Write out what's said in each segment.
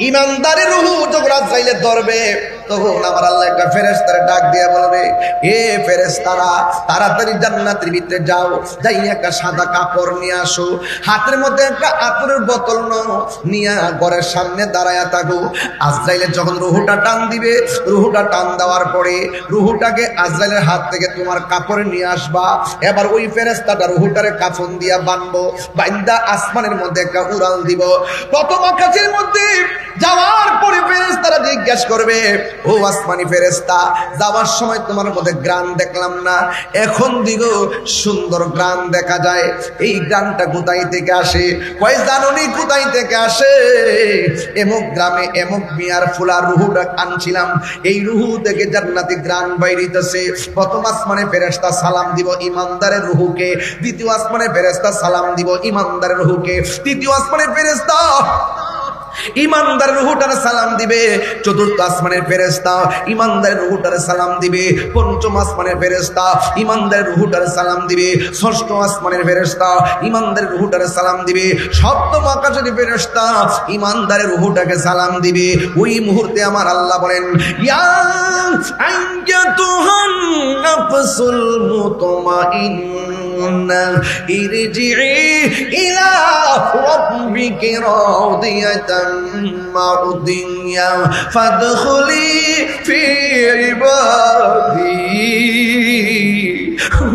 ইমানদারের রূহ যখন আজরাইলে ধরবে তখন আমার আল্লাহ একটা ফেরেশতারে ডাক দিয়ে বলবে, এ ফেরেশতারা তাড়াতাড়ি জান্নাতের ভিতরে যাও, যাই একটা সাদা কাপড় নিয়ে আসো, হাতের মধ্যে একটা আতরের বোতল নাও, নিয়ে ঘরের সামনে দাঁড়ায়া থাকো। আজরাইলে যখন রূহটা টান দিবে, রূহটা টান দেওয়ার পরে রূহটাকে আজরাইলের হাত থেকে তোমার কাপড়ে নিয়ে আসবা। এবার ওই ফেরেশতাটা রূহটারে কাফন দিয়া বানবো, বাইন্দা আসমানের মধ্যে একটা উড়াল দিব। প্রথম আকাশের মধ্যে যাওয়ার পরে ফেরেশতারা জিজ্ঞেস করবে, ও আসমানি ফেরেশতা, যাওয়ার সময় তোমার মধ্যে গ্রান দেখলাম না, এখন দিগো সুন্দর গ্রান দেখা যায়, এই গ্রানটা কোথায় থেকে আসে? কয় জাননি কোথায় থেকে আসে? এমক গ্রামে এমক মিয়ার ফুলার রুহুটা আনছিলাম, এই রুহু থেকে জান্নাতি গ্রান বাইরিতেছে। প্রথম আসমানে ফেরেশতা সালাম দিব ইমানদারের রুহুকে, দ্বিতীয় আসমানে ফেরেশতা সালাম দিব ইমানদারের রুহুকে, তৃতীয় আসমানে ফেরেশতা ইমানদারের রূহটারে সালাম দিবে, চতুর্থ আসমানের ফেরেশতা ইমানদারের রূহটারে সালাম দিবে, পঞ্চম আসমানের ফেরেশতা ইমানদারের রূহটারে সালাম দিবে, ষষ্ঠ আসমানের ফেরেশতা ইমানদারের রূহটারে সালাম দিবে, সপ্তম আকাশের ফেরেশতা ইমানদারের রূহটাকে সালাম দিবে। ওই মুহূর্তে আমার আল্লাহ বলেন, ইয়া আইয়াতুহান নাফসুল মুতমাইন্না ইরজিই ইলা রাব্বিকি রাদিয়াতাম মারদিয়া ফাদখুলি ফি ইবাদি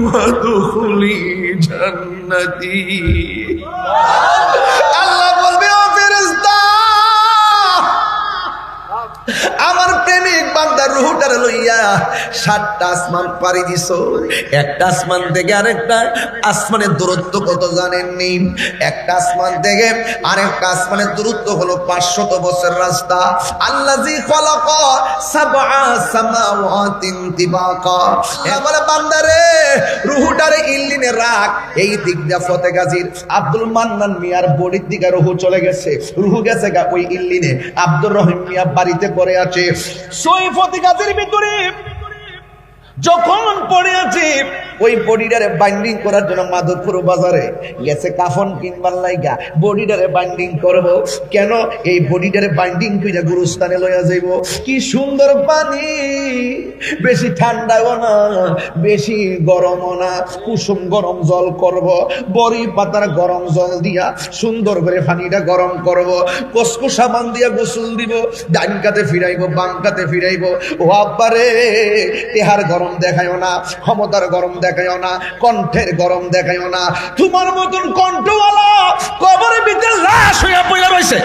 ওয়াদখুলি জান্নাতি। আল্লাহ বলবে, ও ফেরেশতা, আমার প্রেমিক বান্দার রূহটারে লইয়া 7টা আসমান পাড়ি দিছো। একটা আসমান থেকে আরেকটা আসমানের দূরত্ব কত জানেননি? একটা আসমান থেকে আরেকটা আসমানের দূরত্ব হলো 500 বছর রাস্তা। আল্লাযী খালাকা সাবআ সামাওয়াতিন তিবাকা। আমার বান্দারে রূহটারে ইল্লিনে রাখ, এই দিক দিয়া ফতেগাজীর আব্দুল মান্নান মিয়ার বডির দিকে রূহ চলে গেছে, রূহ গেছে গা ওই ইল্লিনে। আব্দুর রহিম মিয়া বাড়িতে পড়ে আছে, সৈফতি গাছের ভিতরে যখন পড়ে আছে, ওই বডিটারে বাইন্ডিং করার জন্য মাধবপুর বাজারে গেছে কাফন কিনবার লাইগা। বডিটারে বাইন্ডিং করব কেন? এই বডিটারে বাইন্ডিং কইরা গুরুস্থানে লইয়া যাইব। কি সুন্দর পানি, বেশি ঠান্ডাও না বেশি গরমও না, কুসুম গরম জল করব, বড়ি পাতার গরম জল দিয়া সুন্দর করে পানিটা গরম করব, কসকো সাবান দিয়া গোসল দিব, ডান কাতে ফিরাইব বাম কাতে ফিরাইব। ও আব্বারে, তেহার গরম দেখায়ও না, ক্ষমতার গরম দেখায়ও না, কণ্ঠের গরম দেখায়ও না। তোমার মতন কণ্ঠওয়ালা কবরের ভিতরে লাশ হইয়া পড়ে রইছে,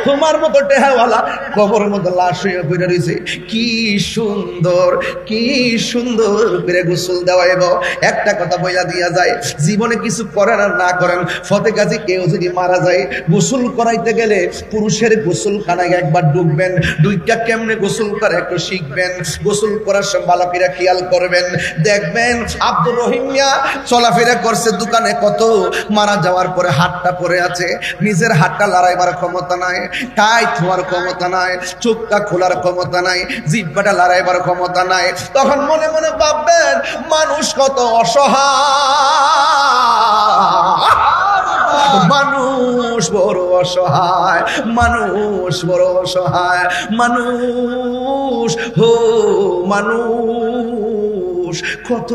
তোমার মতো টেহাওয়ালা কবরের মতো লাশ হইয়া পড়ে রইছে। কি সুন্দর, কি সুন্দর করে গোসল দেওয়াইব। একটা কথা বইলা দিয়া যায়, জীবনে কিছু করেন আর না করেন, ফতেগাজী কেউ যদি মারা যায়, গোসল করাইতে গেলে পুরুষের গোসলখানায় একবার ডুববেন, দুইটা কেমনে গোসল করে একটু শিখবেন। গোসল করার সময় ভালো করে খেয়াল করবেন, দেখবেন আব্দুর রহিম মিয়া চলাফেরা করছে দোকানে কত, মারা যাওয়ার পরে হাতটা পড়ে আছে, নিজের হাতটা লড়াইবার ক্ষমতা নাই, টাই থোয়ার ক্ষমতা নাই, চোখটা খোলার ক্ষমতা নাই, জিহ্বাটা লড়াইবার ক্ষমতা নাই। তখন মনে মনে ভাববেন, মানুষ কত অসহায়, মানুষ বড় অসহায়, মানুষ বড় অসহায়, মানুষ হো মানুষ কত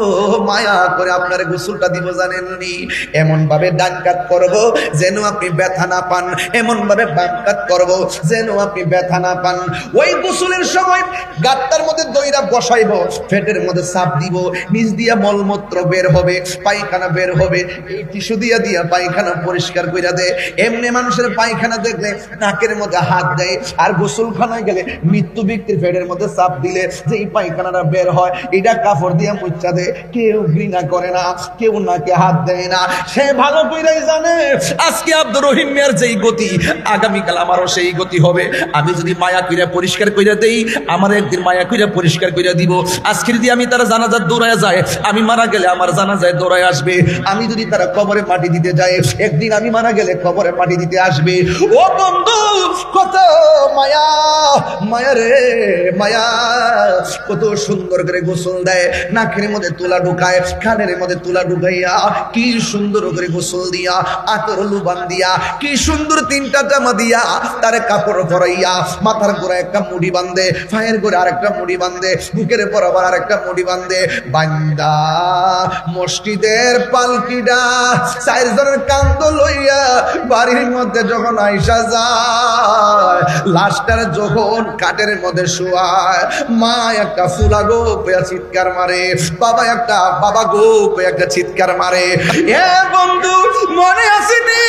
মায়া করে আপনার গোসলটা দিব জানেননি? এমন ভাবে ডান কাত করব যেন আপনি ব্যথা না পান, এমন ভাবে বাম কাত করব যেন আপনি ব্যথা না পান। ওই গোসলের সময় গাতটার মধ্যে দইরা বসাইব, পেটের মধ্যে চাপ দিব, নিচ দিয়া মলমূত্র বের হবে, পায়খানা বের হবে, এই টিস্যু দিয়া দিয়া পায়খানা পরিষ্কার কইরা দেয়। এমনি মানুষের পায়খানা দেখলে নাকের মধ্যে হাত দেয়, আর গোসলখানায় গেলে মৃত্যু ব্যক্তির পেটের মধ্যে চাপ দিলে যে এই পায়খানাটা বের হয়, এটা কাপড় দিয়ে মুচ্ছা দেয়। কেউ ঘৃণা করে না, কেউ নাকে হাত দেয় না, সে ভালো কইরাই জানে আজকে আব্দুর রহিম মিয়ার যেই গতি, আগামীকাল আমারও সেই গতি হবে। আমি যদি মায়া কইরা পরিষ্কার কইরা দেই, আমার একদিন মায়া কইরা পরিষ্কার কইরা দিব। আজকে যদি আমি তারা জানাজার দৌড়ায় যায়, আমি মারা গেলে আমার জানাজায় দৌড়ায় আসবে। আমি যদি তারা কবরে মাটি দিতে যায়, একদিন আমি মারা গেলে কবরে মাটি দিতে আসবে। ও বন্ধু, কত মায়া, মায়া রে মায়া, কত সুন্দর করে গোসল দেয়, নাকের মধ্যে তুলা ঢুকায়, কানের মধ্যে তুলা ঢুকাইয়া কি সুন্দর করে গোসল দিয়া, আতর লুবান দিয়া, কি সুন্দর তিনটা জামা দিয়া, তার কাপড় পরাইয়া, মাথার করে একটা মুড়ি বাঁধে, পায়ের করে আরেকটা মুড়ি বাঁধে, বুকের পর আবার আরেকটা মুড়ি বাঁধে, বান্দা মসজিদের পালকিটা চারজনের কান্দ লইয়া বাড়ির মধ্যে যখন আইসা যায়, লাশটার যখন কাঠের মধ্যে শোয়ায়, মা একটা ফুলা গো পেয়া চিৎকার মারে, বাবা গো পেয়া একটা চিৎকার মারে। এ বন্ধু মনে আসেনি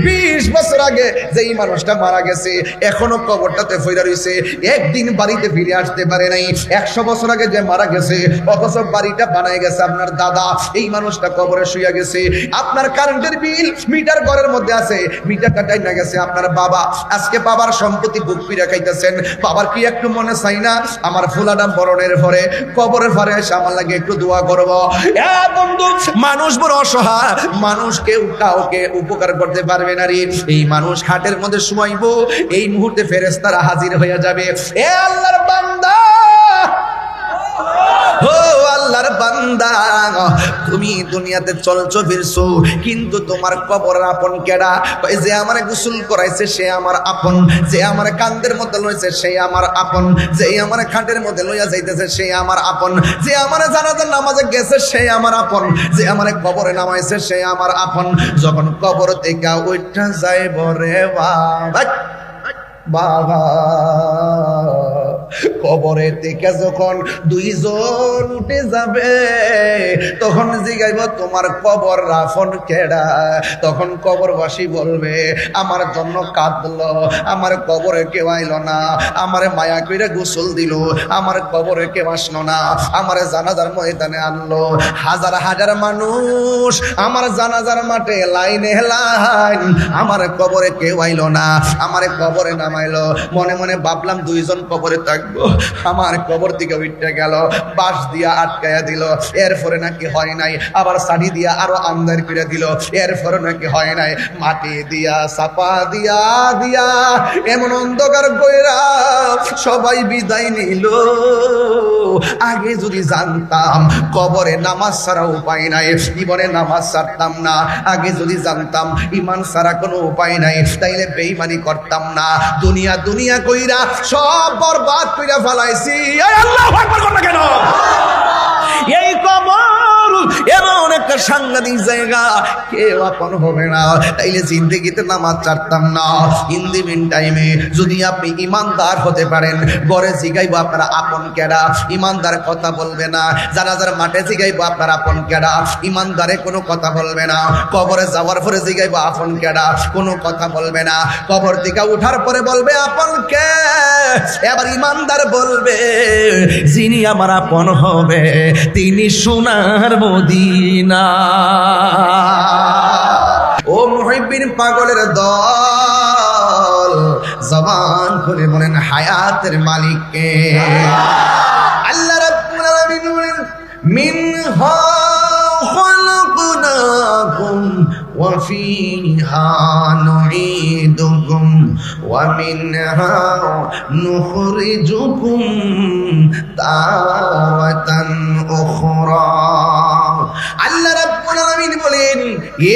20 বছর আগে যেই মানুষটা মারা গেছে এখনো কবরটাতে ফইরা রইছে, একদিন বাড়িতে ফিরে আসতে পারে নাই। 100 বছর আগে যে মারা গেছে অথচ বাড়িটা বানায় গেছে আপনার দাদা, এই মানুষটা কবরে শুয়ে গেছে। আপনার কারেন্টের বিল মিটার ঘরের মধ্যে আছে, মিটারটা টাইনা গেছে আপনার বাবা, আজকে বাবার সম্পত্তি বুক পিরা খাইতেছেন। বাবার কি একটু মনে চাই না আমার ফুলাটা মরণের পরে কবরের পরে এসে আমার লাগে একটু দোয়া করব? এ বন্ধু মানুষ বড় অসহায়, মানুষ কেউ কাউকে উপকার করতে পারবে না রে। এই মানুষ খাটের মধ্যে শুয়াইবো, এই মুহূর্তে ফেরেশতারা হাজির হয়ে যাবে। এ আল্লাহর বান্দা, ও আল্লাহর বান্দা, তুমি দুনিয়াতে চলছো ফিরছো, কিন্তু তোমার কবর আপন কেডা? যে আমারে গোসল করাইছে সে আমার আপন, যে আমার কান্দের মধ্যে লইছে সে আমার আপন, যে আমার খাটের মধ্যে লইয়া যাইতেছে সে আমার আপন, যে আমার জানাজার নামাজে গেছে সে আমার আপন, যে আমার কবরে নামাইছে সে আমার আপন। যখন কবর থেকে ওইটা যাইব রে বাবা, কবরের থেকে যখন দুইজন উঠে যাবে তখন জিগাইব তোমার কবর রাফন কেডা? তখন কবরবাসী বলবে আমার জন্য কাঁদলো, আমার কবরে কেউ আইলো না, আমার মায়া কইরা গোসল দিল, আমার কবরে কেউ আসলো না, আমার জানাজার ময়দানে আনলো। হাজার হাজার মানুষ আমার জানাজার মাঠে লাইনে লাইন, আমার কবরে কেউ আইলো না, আমার কবরে নামাইলো। মনে মনে ভাবলাম দুইজন কবরে থাকবো, আমার কবর থেকে উঠতে গেল, বাঁশ দিয়া আটকায়া দিল, এরপরে নাকি হয় নাই, আবার সাড়ি দিয়া আরো আন্দার করে দিল, এরপরে নাকি হয় নাই, মাটি দিয়া চাপা দিয়া দিয়া এমন অন্ধকার কইরা সবাই বিদায় নিল। আগে যদি জানতাম কবরে নামাজ ছাড়া উপায় নাই, জীবনে নামাজ ছাড়তাম না। আগে যদি জানতাম ইমান ছাড়া কোনো উপায় নাই, তাইলে বেঈমানি করতাম না। দুনিয়া দুনিয়া কইরা সব বরবাদ কইরা ফেলাইছি। আল্লাহু আকবার করবে কেন? এই কবর এমন একটা সাংঘাতিক জায়গা, কেউ আপন হবে না, তাইলে জিন্দেগিতে নামাজ ছাড়তাম না। ইন দি মিন টাইমে যদি আপনি ইমানদার হতে পারেন, ঘরে জিগাইব আপনারা আপন কেডা, ইমানদার কথা বলবে না। জানাজার মাঠে জিগাইব আপনার আপন কেডা, ইমানদারে কোনো কথা বলবে না। কবরে যাওয়ার পরে জিগাইব আপন কেডা, কোনো কথা বলবে না। কবর থেকে উঠার পরে বলবে আপন কে? এবার ইমানদার বলবে যিনি আমার আপন হবে তিনি সোনার মদিনা। ও মুহিব্বিন পাগলের দল, জবান খুলে বলেন হায়াতের মালিক কে? আল্লাহ রাব্বুল আলামিন বলেন মিনহা খালাকনাকুম ওয়া ফিহা নুঈদুকুম ওয়া মিনহা নুখরিজুকুম তারাতান উখরা। আল্লাহ রাব্বুল আলামিন বলেন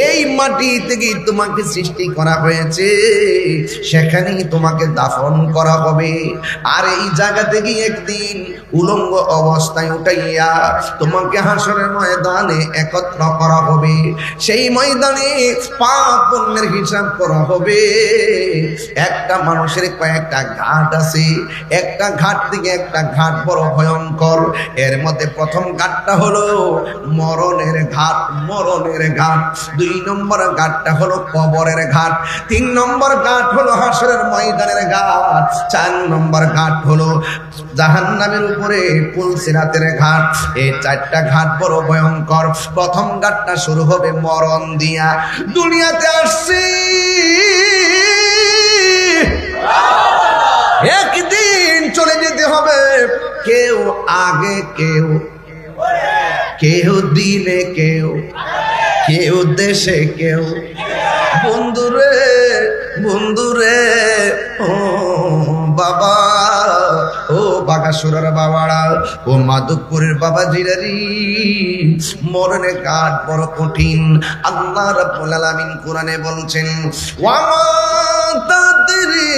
এই মাটি থেকে তোমাকে সৃষ্টি করা হয়েছে, সেখানেই তোমাকে দাফন করা হবে। আর এই জায়গা থেকে একদিন উলঙ্গ অবস্থায় উঠাইয়া তোমাকে হাসরের ময়দানে একত্র করা হবে। সেই ময়দানে পাপ পুণ্যের হিসাব করা হবে। একটা মানুষের কয়েকটা ঘাট আছে, একটা ঘাট থেকে একটা ঘাট বড় ভয়ঙ্কর। এর মধ্যে প্রথম ঘাটটা হলো মরণের ঘাট, মরণের ঘাট। 2 নম্বর ঘাটটা হলো কবরের ঘাট। 3 নম্বর ঘাট হলো হাসরের ময়দানের ঘাট। 4 নম্বর ঘাট হলো জাহান্নামের উপরে পুলসিরাতের ঘাট। এই 4টা ঘাট বড় ভয়ঙ্কর। প্রথম ঘাটটা শুরু হবে মরণ দিয়া। দুনিয়াতে আসছি একদিন চলে যেতে হবে, কেউ আগে কেউ, কেউ দিনে কেউ, কেউ দেশে কেউ। বন্ধুরে বন্ধুরে ও বাবা, ও বাগাসুরার বাবারা, ও মাধবপুরের বাবা জিরারি, মরণে কাঠ বড় কঠিন। আল্লাহ রাব্বুল আলামিন কোরআনে বলছেন, ওয়া মা তাদরি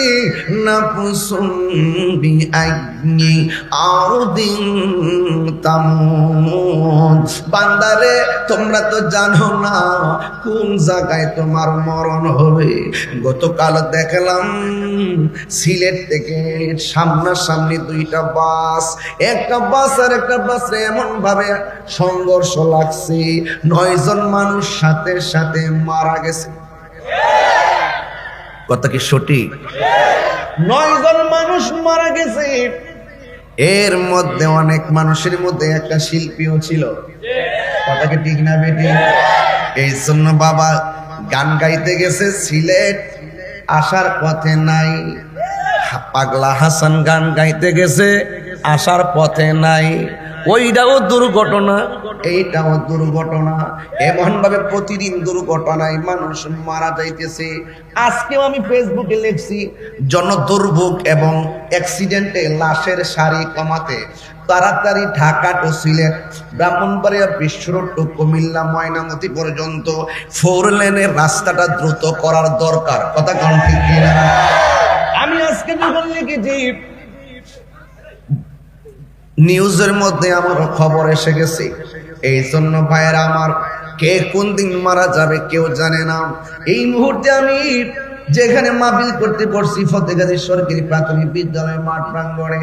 নাফসুন বিআইয়ি আরদিন তামুত। বান্দারে, তোমরা তো জানো না কোন জায়গায় তোমার মরণ হবে। গতকাল দেখলাম সিলেট থেকে সামনাসামনি দুইটা বাস, একটা বাস আর একটা বাসে এমন ভাবে সংঘর্ষ লাগছে, 9 জন মানুষ সাথে সাথে মারা গেছে। কথা কি সঠিক? 9 জন মানুষ মারা গেছে। এর মধ্যে অনেক মানুষের মধ্যে একটা শিল্পীও ছিল। কথা কি ঠিক না বেটি? এই জন্য বাবা গান গাইতে গেছে সিলেট, আসার পথে নাই। পাগলা হাসান গান গাইতে গেছে, আসার পথে নাই। ওইটাও দুর্ঘটনা, এইটাও দুর্ঘটনা। এমন ভাবে প্রতিদিন দুর্ঘটনায় মানুষ মারা যাইতেছে। আজকেও আমি ফেসবুকে লিখছি, জনদুর্ভোগ এবং অ্যাক্সিডেন্টে লাশের সারি কমাতে তাড়াতাড়ি ঢাকা টু সিলেট, ব্রাহ্মণবাড়িয়া বিশ্ব রোড টু কুমিল্লা ময়নামতি পর্যন্ত 4 লেনের রাস্তাটা দ্রুত করার দরকার। কথা কোন ঠিক কিনা? আমি আজকে যখন লিখেছি নিউজের মধ্যে আমার খবর এসে গেছে। এই জন্য ভাইয়েরা আমার, কে কোন দিন মারা যাবে কেউ জানে না। এই মুহূর্তে আমি যেখানে মাহফিল করতে পড়ছি ফতেগাজী সরকারি প্রাথমিক বিদ্যালয় মাঠ প্রাঙ্গণে,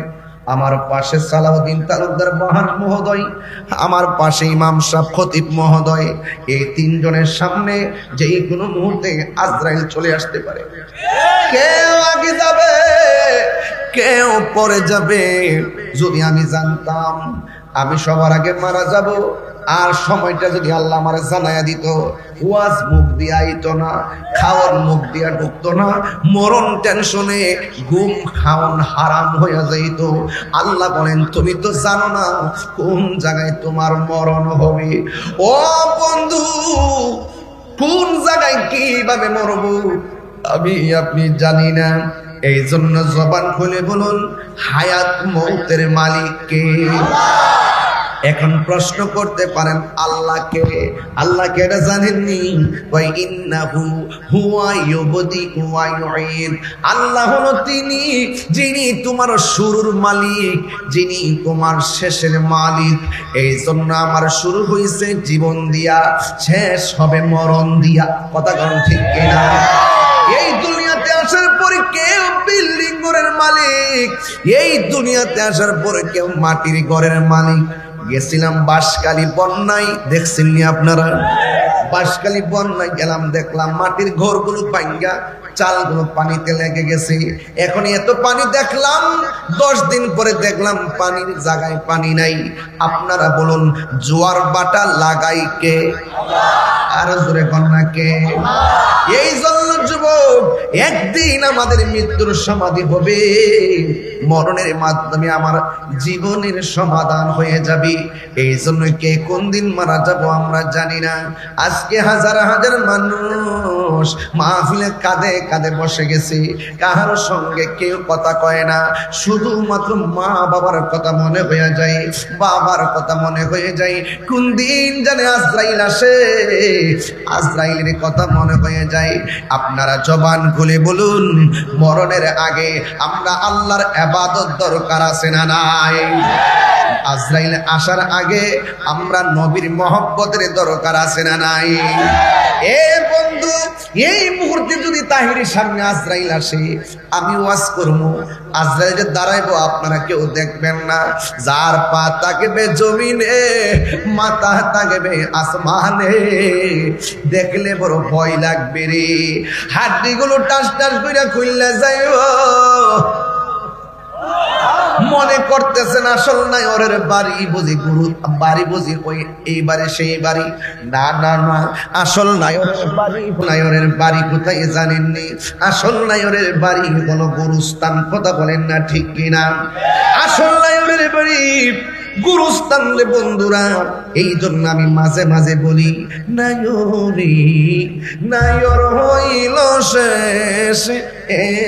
আমার পাশে সালাউদ্দিন তালুকদার মহান মহোদয়, আমার পাশে ইমাম সাহেব খতিব মহোদয়। এই 3 জনের সামনে যে কোনো মুহূর্তে আজরাইল চলে আসতে পারে। কেউ আগে যাবে, কেউ পরে যাবে। যদি আমি জানতাম আমি সবার আগে মারা যাব, আর সময়টা যদি আল্লাহ আমার জানাইয়া দিত, ওয়াজ মুখ দিয়া আইতো না, খাওয়ার মুখ দিয়া ঢুকতো না, মরণ টেনশনে ঘুম খাওয়ান হারাম হইয়া যাইত। আল্লাহ বলেন, তুমি তো জানো না কোন জায়গায় তোমার মরণ হবে। ও বন্ধু, কোন জায়গায় কিভাবে মরব আমি আপনি জানি না। এই জন্য জবান খুলে বলুন, হায়াত মৌতের মালিক কে? এখন প্রশ্ন করতে পারেন আল্লাহকে। আল্লাহকে এটা জানেননি? ওয়া ইন্নাহু হুয়া ইউবদিউ ওয়া ইউঈদ। আল্লাহ হলো তিনি যিনি তোমার শুরুর মালিক, যিনি তোমার শেষের মালিক। এই জন্য আমার শুরু হইছে জীবন দিয়া, শেষ হবে মরণ দিয়া। কথা কোন ঠিক কিনা? এই দুনিয়াতে আসার পরে কেউ বিল্ডিং ঘরের মালিক, এই দুনিয়াতে আসার পরে কেউ মাটির ঘরের মালিক। গেছিলাম বাঁশখালী বন্যায়, দেখছেন নি আপনারা? বাঁশখালী বন্যায় গেলাম, দেখলাম মাটির ঘরগুলো ভাঙ্গা, চালগুলো পানিতে লেগে গেছে। এখন এত পানি দেখলাম, 10 দিন পরে দেখলাম পানির জায়গায় পানি নাই। আপনারা বলুন, জোয়ার বাটা লাগাই কে? আরো জোরে কন্যা কে? এই জন্য যুবক, একদিন আমাদের মৃত্যুর সমাধি হবে, মরণের মাধ্যমে আমার জীবনের সমাধান হয়ে যাবে। এই জন্য কে কোন দিন মারা যাব আমরা জানি না। আজকে হাজার হাজার মানুষ মাহফিলে কাঁধে কাঁধে বসে গেছে, কাহার সঙ্গে কেউ কথা কয় না, শুধুমাত্র মা বাবার কথা মনে হয়ে যায়, বাবার কথা মনে হয়ে যায়। কোন দিন জানে আজরাইল আসে, আজরাইলের কথা মনে হয়ে যায়। আপনারা জবান খুলে বলুন, মরণের আগে আমরা আল্লাহর ইবাদত দরকার আছে না নাই? আজরাইল আসার আগে আমরা নবীর মহব্বতের দরকার আছে না নাই? এ বন্ধু, এই মুহূর্তে যদি তাহিরের সামনে আজরাইল আসে, আমি ওয়াজ করবো, আজরাইলে দাঁড়াইবো, আপনারা কেউ দেখবেন না। যার পা থাকবে জমিনে, মাথা থাকবে আসমানে, দেখলে বড় ভয় লাগবে রে। হাড্ডিগুলো টাস টাস করে খুললে যাইব, মনে করতেছেন আসল নায়রের বাড়ি বুঝি, গুরু বাড়ি বুঝি ওই এই বাড়ি সেই বাড়ি। না না না, আসল নায়রের বাড়ি কোথায় জানেননি? আসল নায়রের বাড়ি হলো গুরুস্থান। কথা বলেন না ঠিক কিনা? আসল নায়রের বাড়ি গুরুস্থান রে বন্ধুরা। এই জন্য আমি মাঝে মাঝে বলি নায়রি নায়র হইল শেষ,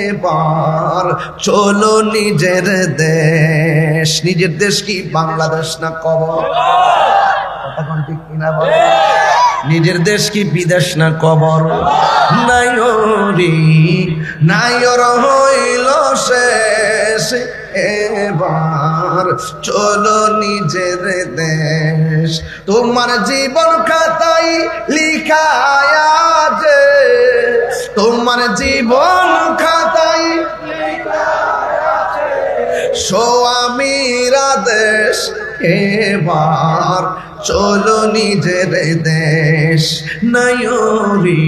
এবার চলো নিজের দেশ। নিজের দেশ কি বাংলাদেশ না কবর? কথা ঠিক কিনা বলে? নিজের দেশ কি বিদেশ না কবর? নায়রি নায়র হইল শেষ, এবার চলো নিজের দেশ। তোমার জীবন খাতায় লিখায় আছে, তোমার জীবন খাতায় স্বামীর দেশ, এবার চলো নিজের দেশ। নায়রি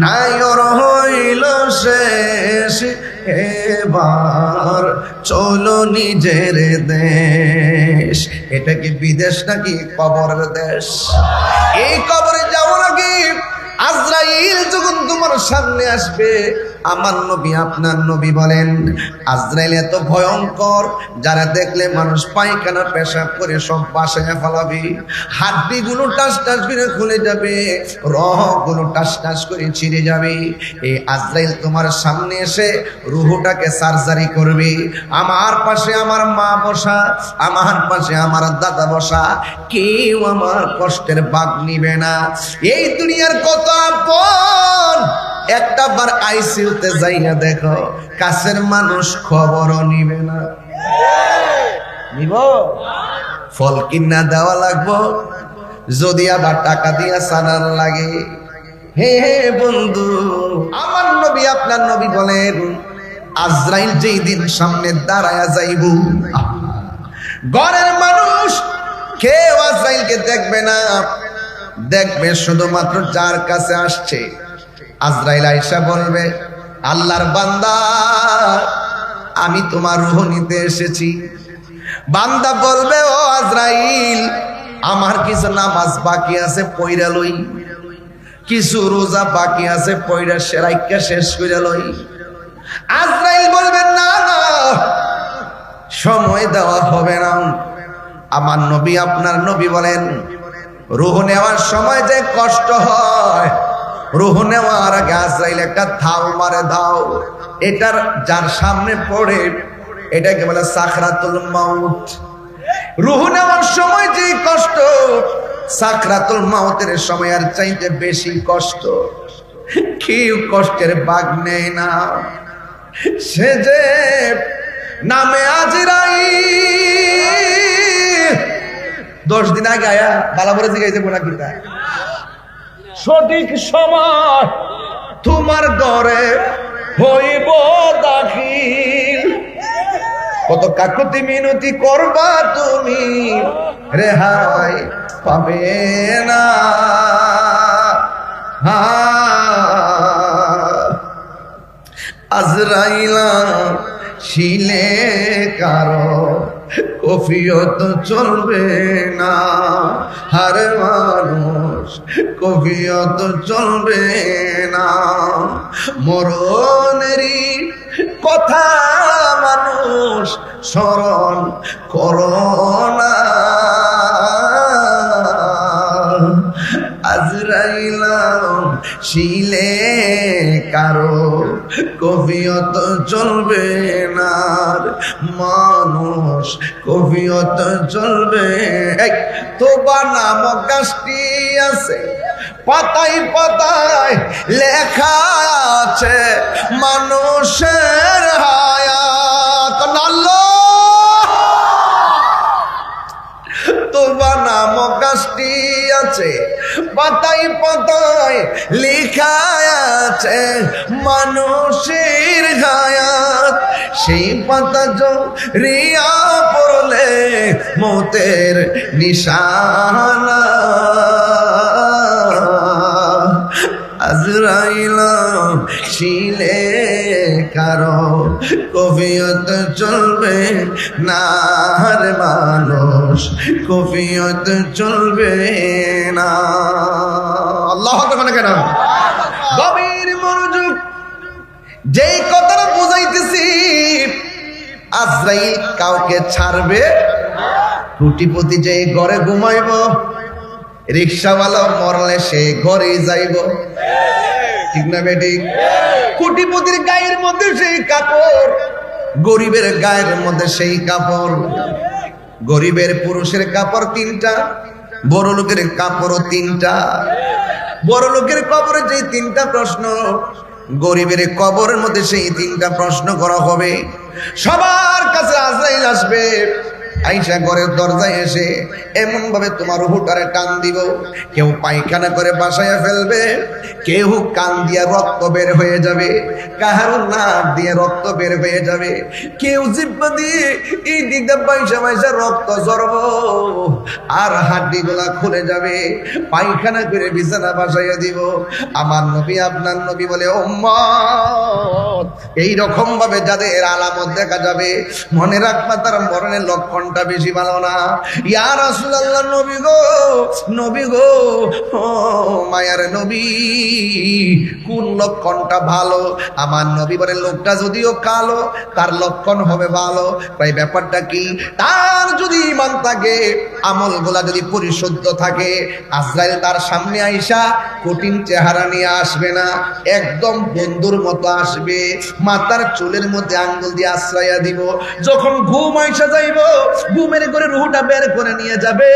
নায়র হইল শেষ, এবার চলো নিজের দেশ। এটা কি বিদেশ নাকি কবরের দেশ? এই কবরে যাবো নাকি? আজরাইল যখন তোমার সামনে আসবে, আমার নবী আপনার নবী বলেন আজরাইল এত ভয়ঙ্কর, যারা দেখলে মানুষ পায়খানা পেশাব করে সব বাসায় ফেলাবে, হাড্ডিগুলো টাস টাস করে খুলে যাবে, রগগুলো টাস টাস করে ছিঁড়ে যাবে। এই আজরাইল তোমার সামনে এসে রুহটাকে সার্জারি করবে। আমার পাশে আমার মা বসা, আমার পাশে আমার দাদা বসা, কেউ আমার কষ্টের ভাগ নিবে না। এই দুনিয়ার কত আপন, একটা বার আইসিইউতে যাইয়া দেখো, কাছের মানুষ খবরও নিবে না। নিব? ফল কিনা দেওয়া লাগবো, যদি আবার টাকা দিয়া সানার লাগে। হে হে বন্ধু, আমার নবী আপনার নবী বলেন আজরাইল যেই দিন সামনে দাঁড়ায়া যাইব, ঘরের মানুষ কেউ আজরাইলকে দেখবে না, দেখবে শুধুমাত্র যার কাছে আসছে। আজরাইল আয়েশা বলবে আল্লাহর বান্দা, আমি তোমার রূহ নিতে এসেছি। বান্দা বলবে ও আজরাইল, আমার কিছু নামাজ বাকি আছে পয়রা লই, কিছু রোজা বাকি আছে পয়রা সেরাইকা শেষ করে লই। আজরাইল বলবে না না, সময় দেওয়া হবে না। আমার নবী আপনার নবী বলেন রূহ নেওয়ার সময় যে কষ্ট হয়, রূহ নেওয়ার আগে আজরাইল একটা ধাও মারে, ধাও। এটার যার সামনে পড়ে এটাকে বলে সাকরাতুল মাউত। রূহ নেওয়ার সময় যে কষ্ট, সাকরাতুল মাউতের সময় আর চাইতে বেশি কষ্ট। কেউ কষ্টের ভাগ নেয় না। সে যে নামে আজরাইল 10 দিন আগে আয়া বালাবরে জিগাইতে বলা কিতা সঠিক সময় তোমার ঘরে হইব দাখিল। কত কাকুতি মিনতি করবা তুমি, রেহাই পাবে না। আজরাইলা শিলে কারো কফিয়ত চলবে না, হার মানুষ কফিয়ত চলবে না। মরণেরই কথা মানুষ স্মরণ করো না। আজরাইলা শিলে কারো কফিয়ত চলবে না, মানুষ কফিয়ত চলবে। তোবা নামক গাছটি আছে, পাতায় পাতায় লেখা আছে মানুষের হায়াত। তোবা নামক গাছটি আছে, পাতায় পাতায় লেখা আছে মানুষের হায়াত। সেই পাতা রিয়া পড়লে মৌতের নিশানা। আজরাইলা শিলে কারো কফিয়ত চলবে না, রে মানুষ কফিয়ত চলবে না। আল্লাহ কেন গভীর মনোযোগ। যেই কথাটা বুঝাইতেছি, আজরাইল কাউকে ছাড়বে কোটিপতি যে ঘরে ঘুমাইব, রিক্সাওয়ালা মরলে সে ঘরে যাইব, ঠিক না বেঠিক? কোটিপতির গায়ের মধ্যে সেই কাপড়, গরিবের গায়ের মধ্যে সেই কাপড়। গরিবের পুরুষের কাপড় তিনটা, বড় লোকের কাপড়ও তিনটা। বড় লোকের কবরে যে তিনটা প্রশ্ন, গরিবের কবরের মধ্যে সেই তিনটা প্রশ্ন করা হবে। সবার কাছে আজরাইল আসবে, আইসা ঘরের দরজায় এসে এমন ভাবে তোমার রুহটারে টান দিব, কেউ পায়খানা করে বাসায় ফেলবে, কেউ কান দিয়ে রক্ত বের হয়ে যাবে, কাহারও নাক দিয়ে রক্ত বের হয়ে যাবে, কেউ জিহ্বা দিয়ে এই দিকটা পয়সা পয়সা রক্ত ঝরব, আর হাড্ডি গুলা খুলে যাবে, পায়খানা করে বিছানা বাসাইয়া দিব। আমার নবী আপনার নবী বলে, উম্মত এইরকম ভাবে যাদের আলামত দেখা যাবে, মনে রাখবা তার মরণের লক্ষণটা বেশি ভালো না। ইয়া রাসূলুল্লাহ, নবী গো, নবী গো, ও মায়ার নবী, কোন লক্ষণটা ভালো? আমার নবী বলে, লোকটা যদিও কালো তার লক্ষণ হবে ভালো। তাই ব্যাপারটা কি? তার যদি ঈমান থাকে, আমলগুলা যদি পরিশুদ্ধ থাকে, আজরাইল তার সামনে আইসা কঠিন চেহারা নিয়ে আসবে না, একদম বন্ধুর মতো আসবে, মাথার চুলের মধ্যে আঙ্গুল দিয়ে আশ্রয়া দিব। যখন ঘুম আইসা যাইব, ঘুমের করে রুহটা বের করে নিয়ে যাবে।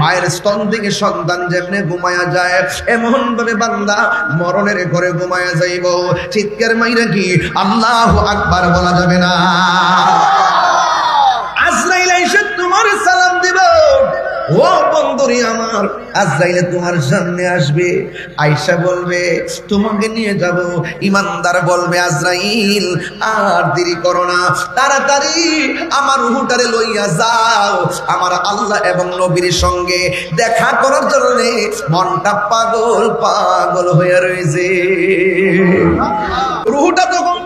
মায়ের স্তন থেকে সন্তান যেমনে ঘুমায়া যায়, এমন ভাবে বান্দা মরণের ঘরে ঘুমায়া যাইব। চিৎকার মাইরা কি আল্লাহু আকবার বলা যাবে না? আজরাইল এসে তোমার সালাম দিব, ও বন্ধুরি আমার, আজরাইল তোমার সামনে আসবে, আয়েশা বলবে তোমাকে নিয়ে যাব। ইমানদার বলবে, আজরাইল আর দেরি করো না, তাড়াতাড়ি আমার রূহটারে লইয়া যাও, আমার আল্লাহ এবং নবীর সঙ্গে দেখা করার জন্য মনটা পাগল পাগল হয়ে রয়েছে। রূহটা তখন,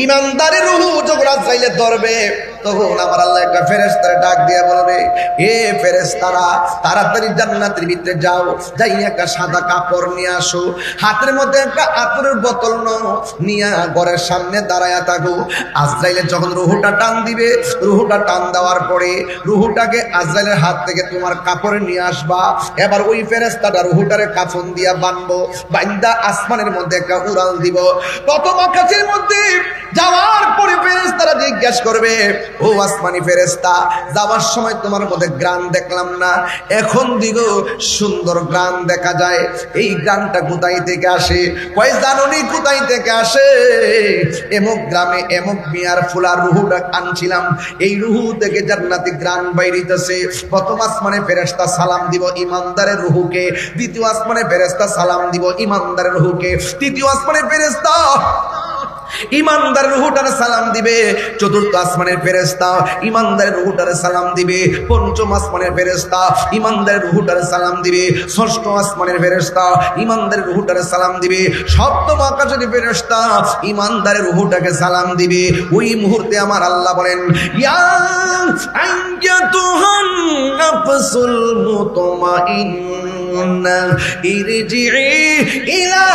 ইমানদারের রূহ যখন আজরাইলে ধরবে, তখন আমার আল্লাহ একটা ফেরেশতারে ডাক দিয়ে বলবে, এ ফেরেশতারা, তাড়াতাড়ি জান্নাতের ভিতরে যাও, যাই একটা সাদা কাপড় নিয়ে আসো, হাতের মধ্যে একটা আতরের বোতল নাও, নিয়ে ঘরের সামনে দাঁড়ায়া থাকো। আজরাইলের যখন রুহটা টান দিবে, রুহটা টান দেওয়ার পরে রুহটাকে আজরাইলের হাত থেকে তোমার কাপড়ে নিয়ে আসবা। এবার ওই ফেরেশতাটা রুহটারে কাফন দিয়া বানবো, বান্দা আসমানের মধ্যে একটা উড়াল দিব। প্রথম আকাশের মধ্যে যাওয়ার পরে ফেরেশতারা জিজ্ঞাসা করবে, ও আসমানি ফেরেশতা, যাওয়ার সময় তোমার মধ্যে গ্রান দেখলাম না, এখন দিগো সুন্দর গ্রান দেখা যায়, এই গ্রানটা কোথায় থেকে আসে? কয় জানুনি কোথায় থেকে আসে? এমক গ্রামে এমক মিয়ার ফুলার রুহুটা আনছিলাম, এই রুহু থেকে জান্নাতি গ্রান বাইরিতেছে। প্রথম আসমানে ফেরেশতা সালাম দিব ইমানদারের রুহুকে, দ্বিতীয় আসমানে ফেরেশতা সালাম দিব ইমানদারের রুহুকে, তৃতীয় আসমানে ফেরেশতা ইমানদারের রূহটারে সালাম দিবে, চতুর্থ আসমানের ফেরেশতা ইমানদারের রূহটারে সালাম দিবে, পঞ্চম আসমানের ফেরেশতা ইমানদারের রূহটারে সালাম দিবে, ষষ্ঠ আসমানের ফেরেশতা ইমানদারের রূহটারে সালাম দিবে, সপ্তম আকাশের ফেরেশতা ইমানদারের রূহটাকে সালাম দিবে। ওই মুহূর্তে আমার আল্লাহ বলেন, ইয়া আইয়াতুহান নাফসুল মুতমাইন্না ইরজিই ইলা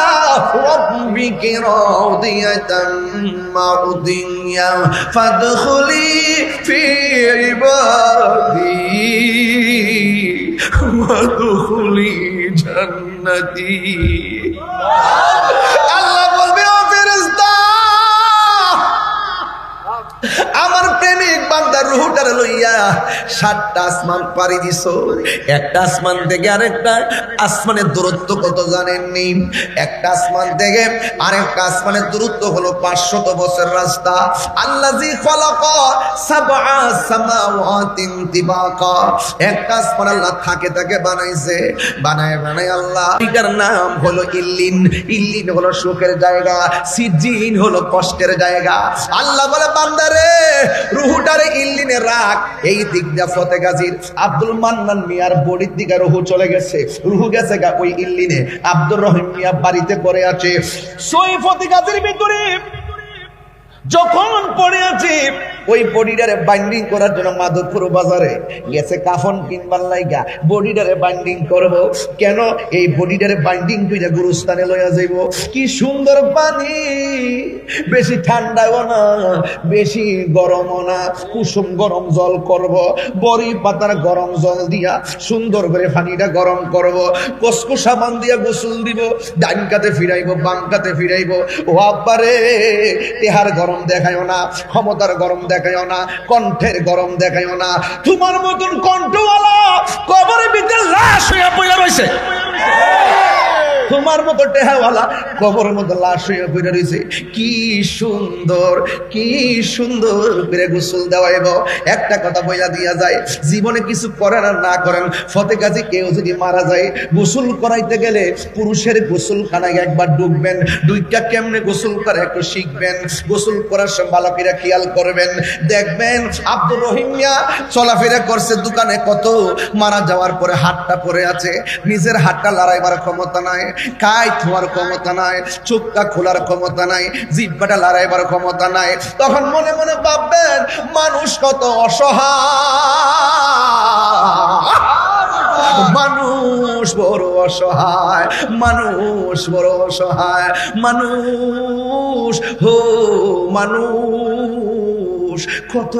রাব্বিকি রাদিয়াতাম মারদিয়া ফাদখুলি ফি ইবাদি ওয়াদখুলি জান্নাতি। আল্লাহ বলবে, ও ফেরেশতা, আমার প্রেমিক বান্দার রূহটারে লইয়া 7টা আসমান পাড়ি দিছো। একটা আসমান থেকে আরেকটা আসমানের দূরত্ব কত জানেননি? একটা আসমান থেকে আরেকটা আসমানের দূরত্ব হলো 500 বছর রাস্তা। আল্লাযী খালাকা সাবআ সামাওয়াতিন তিবাকা, একটা আসমান আল্লাহ থাকে বানাইছে, বানায় আল্লাহ, এটার নাম হলো ইল্লিন। ইল্লিন হলো সুখের জায়গা, সিজিন হলো কষ্টের জায়গা। আল্লাহ বলে, বান্দারে রুহুটারে ইল্লিনে রাখ। এই দিক দিয়ে ফতে গাজীর আব্দুল মান্নান মিয়ার বডির দিকে রুহু চলে গেছে, রুহু গেছে গা ওই ইল্লিনে। আব্দুর রহিম মিয়া বাড়িতে পড়ে আছে। সই ফতে গাজীর ভিতরে যখন পড়ে আছে, ওই বডিটারে বাইন্ডিং করার জন্য মাধবপুর বাজারে গেছে কাফন কিনবার লাইগা। বডিটারে বাইন্ডিং করব কেন? এই বডিটারে বাইন্ডিং কইরা গুরুস্থানে লইয়া যাইব। কি সুন্দর পানি, বেশি ঠান্ডাও না বেশি গরমও না, কুসুম গরম জল করব, বড়ি পাতার গরম জল দিয়া সুন্দর করে পানিটা গরম করব, কসকো সাবান দিয়া গোসল দিব, ডান কাতে ফিরাইব বাম কাতে ফিরাইব। ও আব্বারে, দেহার গরম দেখায়ও না, ক্ষমতার গরম দেখায়ও না, কণ্ঠের গরম দেখায়ও না। তোমার মতন কণ্ঠওয়ালা কবরের ভিতরে লাশ হইয়া পড়ে রয়েছে, তোমার মতো টেহাওয়ালা কবরের মতো লাশ হইয়া পড়ে রয়েছে। কি সুন্দর, কি সুন্দর করে গোসল দেওয়াইব। একটা কথা বইলা দিয়া যায়, জীবনে কিছু করেন আর না করেন, ফতে কাজে কেউ যদি মারা যায়, গোসল করাইতে গেলে পুরুষের গোসলখানায় একবার ডুববেন, দুইটা কেমনে গোসল করে একটু শিখবেন। গোসল করার সময় ভালো করে খেয়াল করবেন, দেখবেন আব্দুর রহিম মিয়া চলাফেরা করছে দোকানে, কত মারা যাওয়ার পরে হাতটা পড়ে আছে, নিজের হাতটা লড়াইবার ক্ষমতা নাই, কাই থোয়ার ক্ষমতা নাই, চোখটা খোলার ক্ষমতা নাই, জিহ্বাটা লড়াইবার ক্ষমতা নাই। তখন মনে মনে ভাববেন মানুষ কত অসহায়, মানুষ বড় অসহায়, মানুষ বড় অসহায়, মানুষ হো মানুষ কত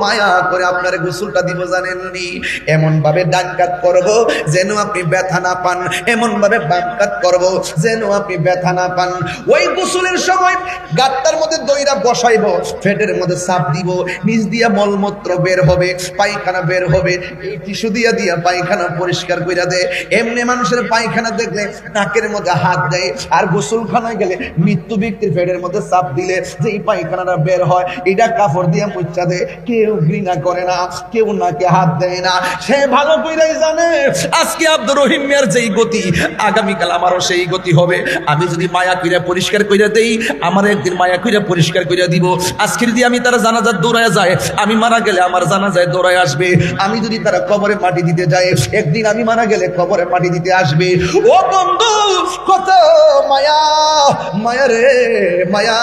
মায়া করে আপনার গোসলটা দিব জানেননি। এমন ভাবে ডান কাত করবো যেন আপনি ব্যথা না পান, এমন ভাবে বাম কাত করবো যেন আপনি ব্যথা না পান। ওই গোসলের সময় গাতটার মধ্যে দইরা বসাইব, পেটের মধ্যে চাপ দিব, নিচ দিয়া মলমূত্র বের হবে, পায়খানা বের হবে, এই টিস্যু দিয়া দিয়া পায়খানা পরিষ্কার কইরা দেয়। এমনি মানুষের পায়খানা দেখলে নাকের মধ্যে হাত দেয়, আর গোসলখানায় গেলে মৃত্যু ব্যক্তির পেটের মধ্যে চাপ দিলে যে এই পায়খানাটা বের হয়, এটা কাপড় দিয়ে মুচ্ছা দেয়। কেউ ঘৃণা করে না, কেউ নাকে হাত দেয় না, সে ভালো কইরাই জানে আজকে আব্দুর রহিম মিয়ার যেই গতি, আগামীকাল আমারও সেই গতি হবে। আমি যদি মায়া কইরা পরিষ্কার কইরা দেই, আমার একদিন মায়া কইরা পরিষ্কার কইরা দিব। আজকে যদি আমি তারা জানাজার দৌড়ায় যায়, আমি মারা গেলে আমার জানাজায় দৌড়ায় আসবে। আমি যদি তারা কবরে মাটি দিতে যায়, একদিন আমি মারা গেলে কবরে মাটি দিতে আসবে। ও বন্ধু, কত মায়া, মায়া রে মায়া,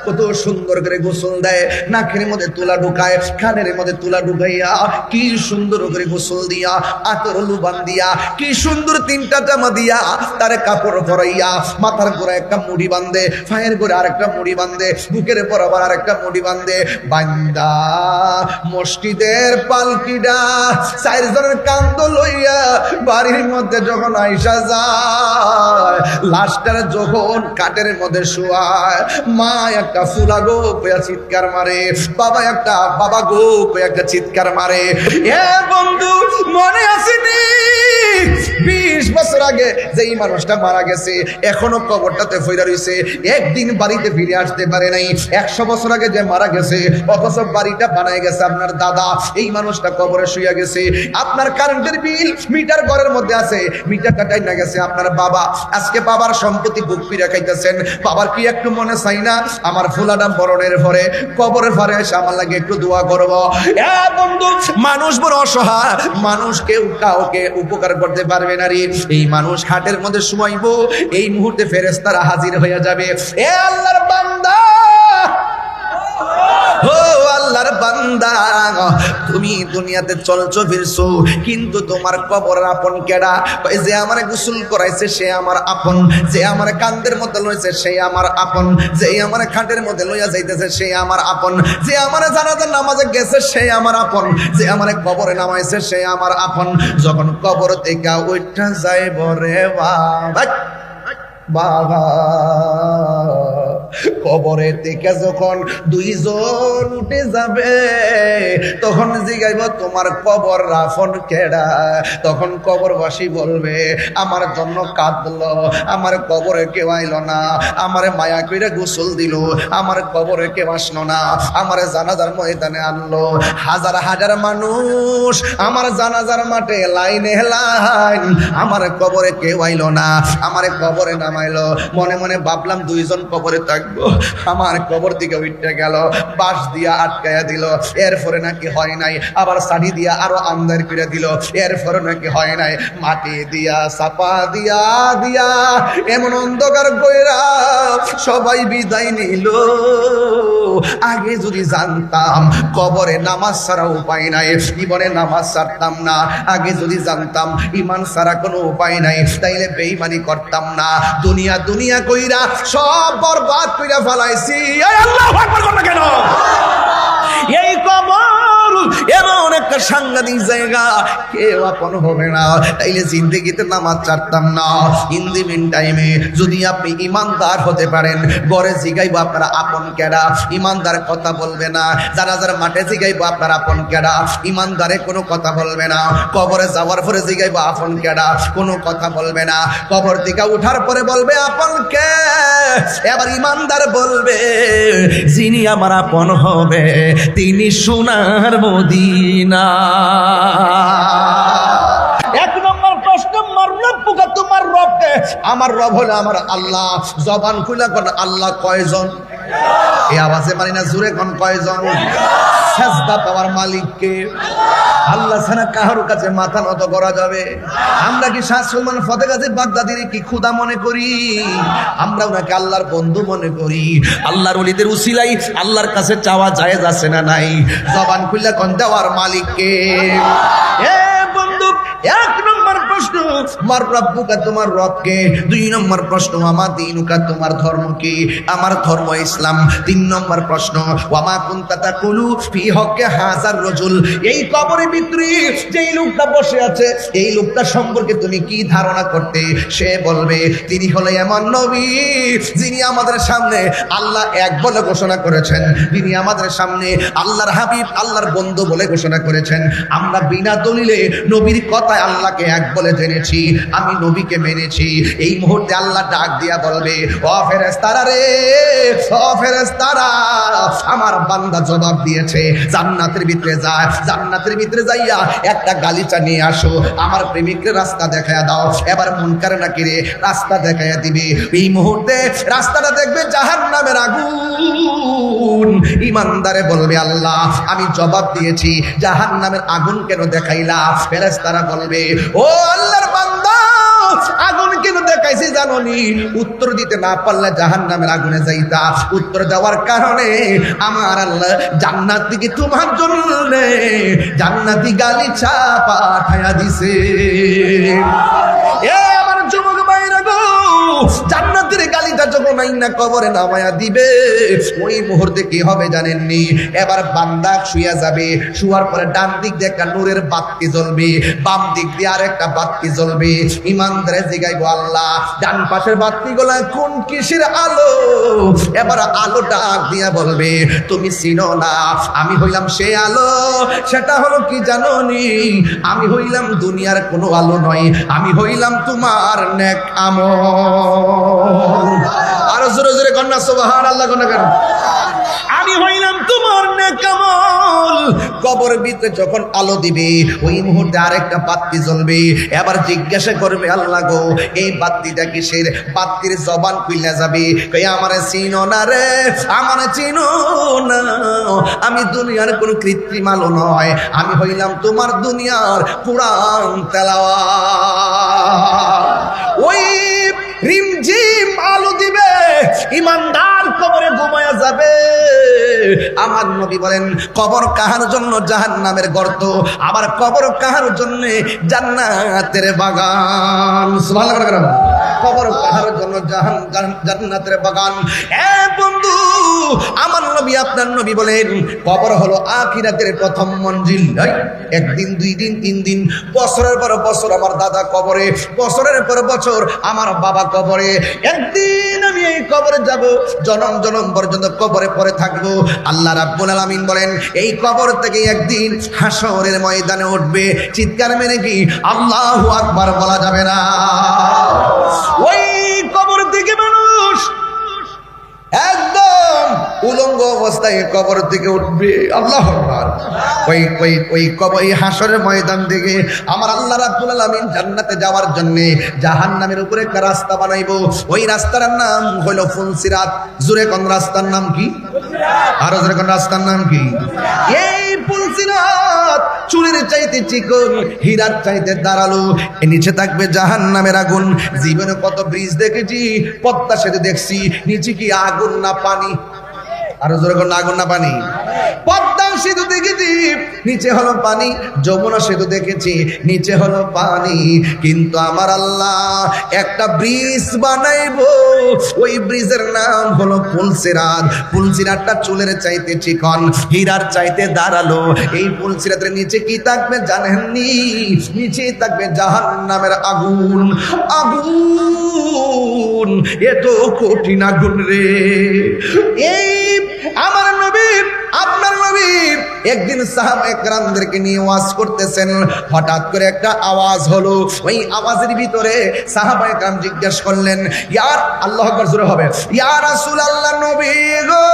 কত সুন্দর করে গোসল দেয়, নাকের মধ্যে তুলা ঢুকায়, কানের মধ্যে তুলা ঢুকাইয়া কি সুন্দর করে গোসল দিয়া, আতর লুবান দিয়া, কি সুন্দর তিনটা জামা দিয়া, তারে কাপড় পরাইয়া, মাথার গোড়া একটা মুড়ি বান্ধে, পায়ের গোড়া আরেকটা মুড়ি বান্ধে, বুকের পর আবার আরেকটা মুড়ি বান্ধে, বান্দা মসজিদের পালকিডা চারজনের কান্দ লইয়া বাড়ির মধ্যে যখন আইসা যায়, লাশটার যখন কাটের মধ্যে শোয়ায়, মা একটা ফুলা গো পেয়া চিৎকার মারে, বাবা একটা বাবা গো পেয়া একটা চিৎকার মারে। এ বন্ধু, মনে আসেনি 20 বছর আগে যেই মানুষটা মারা গেছে, এখনো কবরটাতে ফিরে রইছে, একদিন বাড়িতে ফিরে আসতে পারে নাই। 100 বছর আগে যে মারা গেছে, অথচ বাড়িটা বানায় গেছে আপনার দাদা, এই মানুষটা কবরে শুয়ে গেছে। আপনার কারেন্টের বিল মিটার ঘরের মধ্যে আছে, মিটারটা টাইনা গেছে আপনার বাবা। আজকে বাবার সম্পত্তি বুক পিরা খাইতেছেন, বাবার কি একটু মনে চাই না আমার ফুলাডা মরণের পরে কবরের পরে এসে আমার লাগে একটু দোয়া করবো? এ বন্ধু, মানুষ বড় অসহায়, মানুষ কেউ কাউকে উপকার করতে পারবে না রে। এই মানুষ খাটের মধ্যে শুমাইব, এই মুহূর্তে ফেরেশতারা হাজির হয়ে যাবে। এ আল্লাহর বান্দা, ও আল্লাহর বান্দা, তুমি দুনিয়াতে চলছো ফিরছো, কিন্তু তোমার কবর আপন কেডা? যে আমার গোসল করাইছে সে আমার আপন, যে আমার কান্দের মধ্যে লইছে সে আমার আপন, যে আমার খাটের মধ্যে লইয়া যাইতেছে সে আমার আপন, যে আমার জানাজার নামাজে গেছে সে আমার আপন, যে আমার কবরে নামাইছে সে আমার আপন। যখন কবর থেকে ওইটা যাইব রে বাবা, বাবা কবরে থেকে যখন দুইজন উঠে যাবে, তখন জিগাইব তোমার কবর রাফন কেডা? তখন কবরবাসী বলবে আমার জন্য কাঁদলো, আমার কবরে কেউ আইল না, আমার মায়া কইরা গোসল দিল, আমার কবরে কেউ আসলো না, আমার জানাজার ময়দানে আনলো। হাজার হাজার মানুষ আমার জানাজার মাঠে লাইনে লাইন, আমার কবরে কেউ আইল না, আমার কবরে নামাইলো। মনে মনে ভাবলাম দুইজন কবরে থাকবো, আমার কবর দিকে উঠতে গেল, বাঁশ দিয়া আটকাইয়া দিল, এরপরে নাকি হয় নাই, আবার শাড়ি দিয়া আরো আন্দার করে দিল, এরপরে নাকি হয় নাই, মাটি দিয়া চাপা দিয়া দিয়া এমন অন্ধকার কইরা সবাই বিদায় নিল। আগে যদি জানতাম কবরে নামাজ ছাড়া উপায় নাই, জীবনে নামাজ ছাড়তাম না। আগে যদি জানতাম ইমান ছাড়া কোনো উপায় নাই, তাইলে বেঈমানি করতাম না। দুনিয়া দুনিয়া কইরা সব বরবাদ কইরা ফেলাইছি। আল্লাহু আকবার করবে কেন? এই কবর এমন একটা সাংঘাতিক জায়গা, কেউ আপন হবে না। তাইলে জিন্দেগিতে নামাজ ছাড়তাম না। ইন দি মিন টাইমে যদি আপনি ইমানদার হতে পারেন, ঘরে জিগাইব আপনারা আপন কেডা, ইমানদার কথা বলবে না। যারা যারা মাঠে জিগাইব আপনারা আপন কেডা, ইমানদারে কোনো কথা বলবে না। কবরে যাওয়ার পরে জিগাইব আপন কেডা, কোনো কথা বলবে না। কবর থেকে উঠার পরে বলবে আপন কে। এবার ইমানদার বলবে যিনি আমার আপন হবে তিনি সোনার মদিনা। এক নম্বর প্রশ্ন, মার রব্বুকা, তোমার রবকে। আমার রব হলো আমার আল্লাহ। জবান খুলে কোন আল্লাহ কয়জন? এই আওয়াজে মানি না, জোরে কোন কয়জন? সাজদা পাওয়ার মালিককে আল্লাহ ছাড়া কারোর কাছে মাথা নত করা যাবে? আমরা কি শাহ সুলমান ফতেহ গাজী বাগদাদির কি খুদা মনে করি? আমরা ওনাকে আল্লাহর বন্ধু মনে করি। আল্লাহর ওলিদের উসিলাই আল্লাহর কাছে চাওয়া জায়েজ আছে না নাই? জবান খুললে কোন দেওয়ার মালিককে। এ বন্ধু, এক নম্বর প্রশ্ন মার রব্বুকা, তোমার রবকে। দুই নম্বর প্রশ্ন আমা দীনুকা, তোমার ধর্ম কি? আমার ধর্ম ইসলাম। তিন নম্বর প্রশ্ন ওয়ামা কুনতা তাকুলু ফি হক্কে হাযার রাজুল, এই কবরের ভিতরে যেই লোকটা বসে আছে এই লোকটা সম্পর্কে তুমি কি ধারণা করতে? সে বলবে তিনি হলো এমন নবী যিনি আমাদের সামনে আল্লাহ এক বলে ঘোষণা করেছেন, তিনি আমাদের সামনে আল্লাহর হাবিব, আল্লাহর বন্ধু বলে ঘোষণা করেছেন। আমরা বিনা দলিলে নবীর কথায় আল্লাহকে এক বলে জেনেছি, আমি নবীকে মেনেছি। এই মুহূর্তে আল্লাহ ডাক দিয়া বলবে ও ফেরেশতারা রে, ও ফেরেশতারা, আমার বান্দা জবাব দিয়েছে জান্নাতের ভিতরে যায়, জান্নাতের ভিতরে যাইয়া একটা গালিচা নিয়ে আসো, আমার প্রেমিককে রাস্তা দেখায়া দাও। এবার মুনকার নাকিরে রাস্তা দেখায়া দিবে। এই মুহূর্তে রাস্তাটা দেখবে জাহান্নামের আগুন। ইমানদারে বলবে আল্লাহ আমি জবাব দিয়েছি, জাহান্নামের আগুন কেন দেখাইলা? ফেরেশতারা বলবে ও আল্লাহর বান্দা, আগুন কেন দেখাইছি জানোনি? উত্তর দিতে না পারলে জাহান্নামের আগুনে যাইতা। উত্তর দেওয়ার কারণে আমার আল্লাহ জান্নাত থেকে তোমার জন্য জান্নাতি গালিচা পাঠায়া দিছে। এ আমার যুবক ভাইরা গো, জান্নাতের গালিটা যখন আইনা কবরে নামায়া দিবে, ওই মুহূর্তে কি হবে জানেননি? এবার বান্দা শুয়ে যাবে, শুয়ার পরে ডান দিক দিয়ে একটা নূরের বাতি জ্বলবে, বাম দিক দিয়ে আরেকটা বাতি জ্বলবে। ইমানদারে জিগাইবো আল্লাহ ডান পাশের বাতিগুলা কোন কিসের আলো? এবার আলো ডাক দিয়া বলবে তুমি চিনো না, আমি হইলাম সে আলো। সেটা হলো কি জানোনি? আমি হইলাম দুনিয়ার কোনো আলো নয়, আমি হইলাম তোমার নেক আমল। আরো জোরে জোরে কন্যা সুবহানাল্লাহ কন্যা কেন? আমি হইলাম তোমার নেক আমল। কবর ভিতরে যখন আলো দিবে, ওই মুহূর্তে আরেকটা বাতি জ্বলবে। এবার জিজ্ঞাসা করবে আল্লাহ গো এই বাতিটা কিসের? বাতির জবান খুলে যাবে, কই আমারে চিনো না রে, আমারে চিনো না, আমি দুনিয়ার কোনো কৃত্রিম আলো নয়, আমি হইলাম তোমার দুনিয়ার কুরআন তেলাওয়াত। ওই রিমঝিম আলো দিবে, ইমানদার কবরে ঘুমায়া যাবে। আমার নবী বলেন কবর কাহার জন্য জাহান্নামের গর্ত, আবার কবর কাহার জন্য জান্নাতের বাগান। সুবহানাল্লাহ। কবর কাহার জন্য জান্নাতের বাগান। এ বন্ধু, আমার নবী আপনার নবী বলেন কবর হলো আখিরাতের প্রথম মঞ্জিল। একদিন, দুই দিন, তিন দিন, বছরের পর বছর আমার দাদা কবরে, বছরের পর বছর আমার বাবা কবরে। একদিন আমি এই কবরে যাব, জনম জনম পর্যন্ত কবরে পড়ে থাকবো। আল্লাহ রাব্বুল আলামিন বলেন এই কবর থেকে একদিন হাসরের ময়দানে উঠবে, চিৎকার মেরে কি আল্লাহু আকবার বলা যাবে না? ওই কবর থেকে মানুষ একদম উলঙ্গ অবস্থায় কবর থেকে উঠবে। আল্লাহু আকবার। ওই কবর, এই হাসরের ময়দান থেকে আমার আল্লাহ রাব্বুল আলামিন জান্নাতে যাওয়ার জন্য জাহান্নামের উপরে একটা রাস্তা বানাইবো। ওই রাস্তার নাম হলো ফুলসিরাত। জোরে কোন রাস্তার নাম কি? আরো জোরে কোন রাস্তার নাম কি? এই ফুলসিরাত চুলের চাইতে চিকন, হীরার চাইতে ধারালো। এর নিচে থাকবে জাহান্নামের আগুন। জীবনে কত ব্রিজ দেখেছি, পদ্মা সেতু দেখছি, নিচে কি আগুন না পানি? আরো জোরে কোন আগুন না পানি? পদ্মা সেতু দেখেছি নিচে হলো পানি, যমুনা সেতু দেখেছি নিচে হলো পানি, কিন্তু আমার আল্লাহ একটা ব্রিজ বানাইবো, ওই ব্রিজের নাম হলো পুলসিরাত। পুলসিরাতটা চুলের চাইতে চিকন, হীরার চাইতে দাঁড়ালো। এই পুলসিরাতের নিচে কি থাকবে জানেননি? নিচে থাকবে জাহান্নামের আগুন। আগুন এত কঠিন আগুন রে। এই আমার নবী, আপনার নবী একদিন সাহাবায়ে কেরামদেরকে নিয়ে ওয়াজ করতেছেন, হঠাৎ করে একটা আওয়াজ হলো। ওই আওয়াজের ভিতরে সাহাবায়ে কেরাম জিজ্ঞেস করলেন, ইয়া আল্লাহু আকবার, জোরে হবে, ইয়া রাসূলুল্লাহ, নবী গো,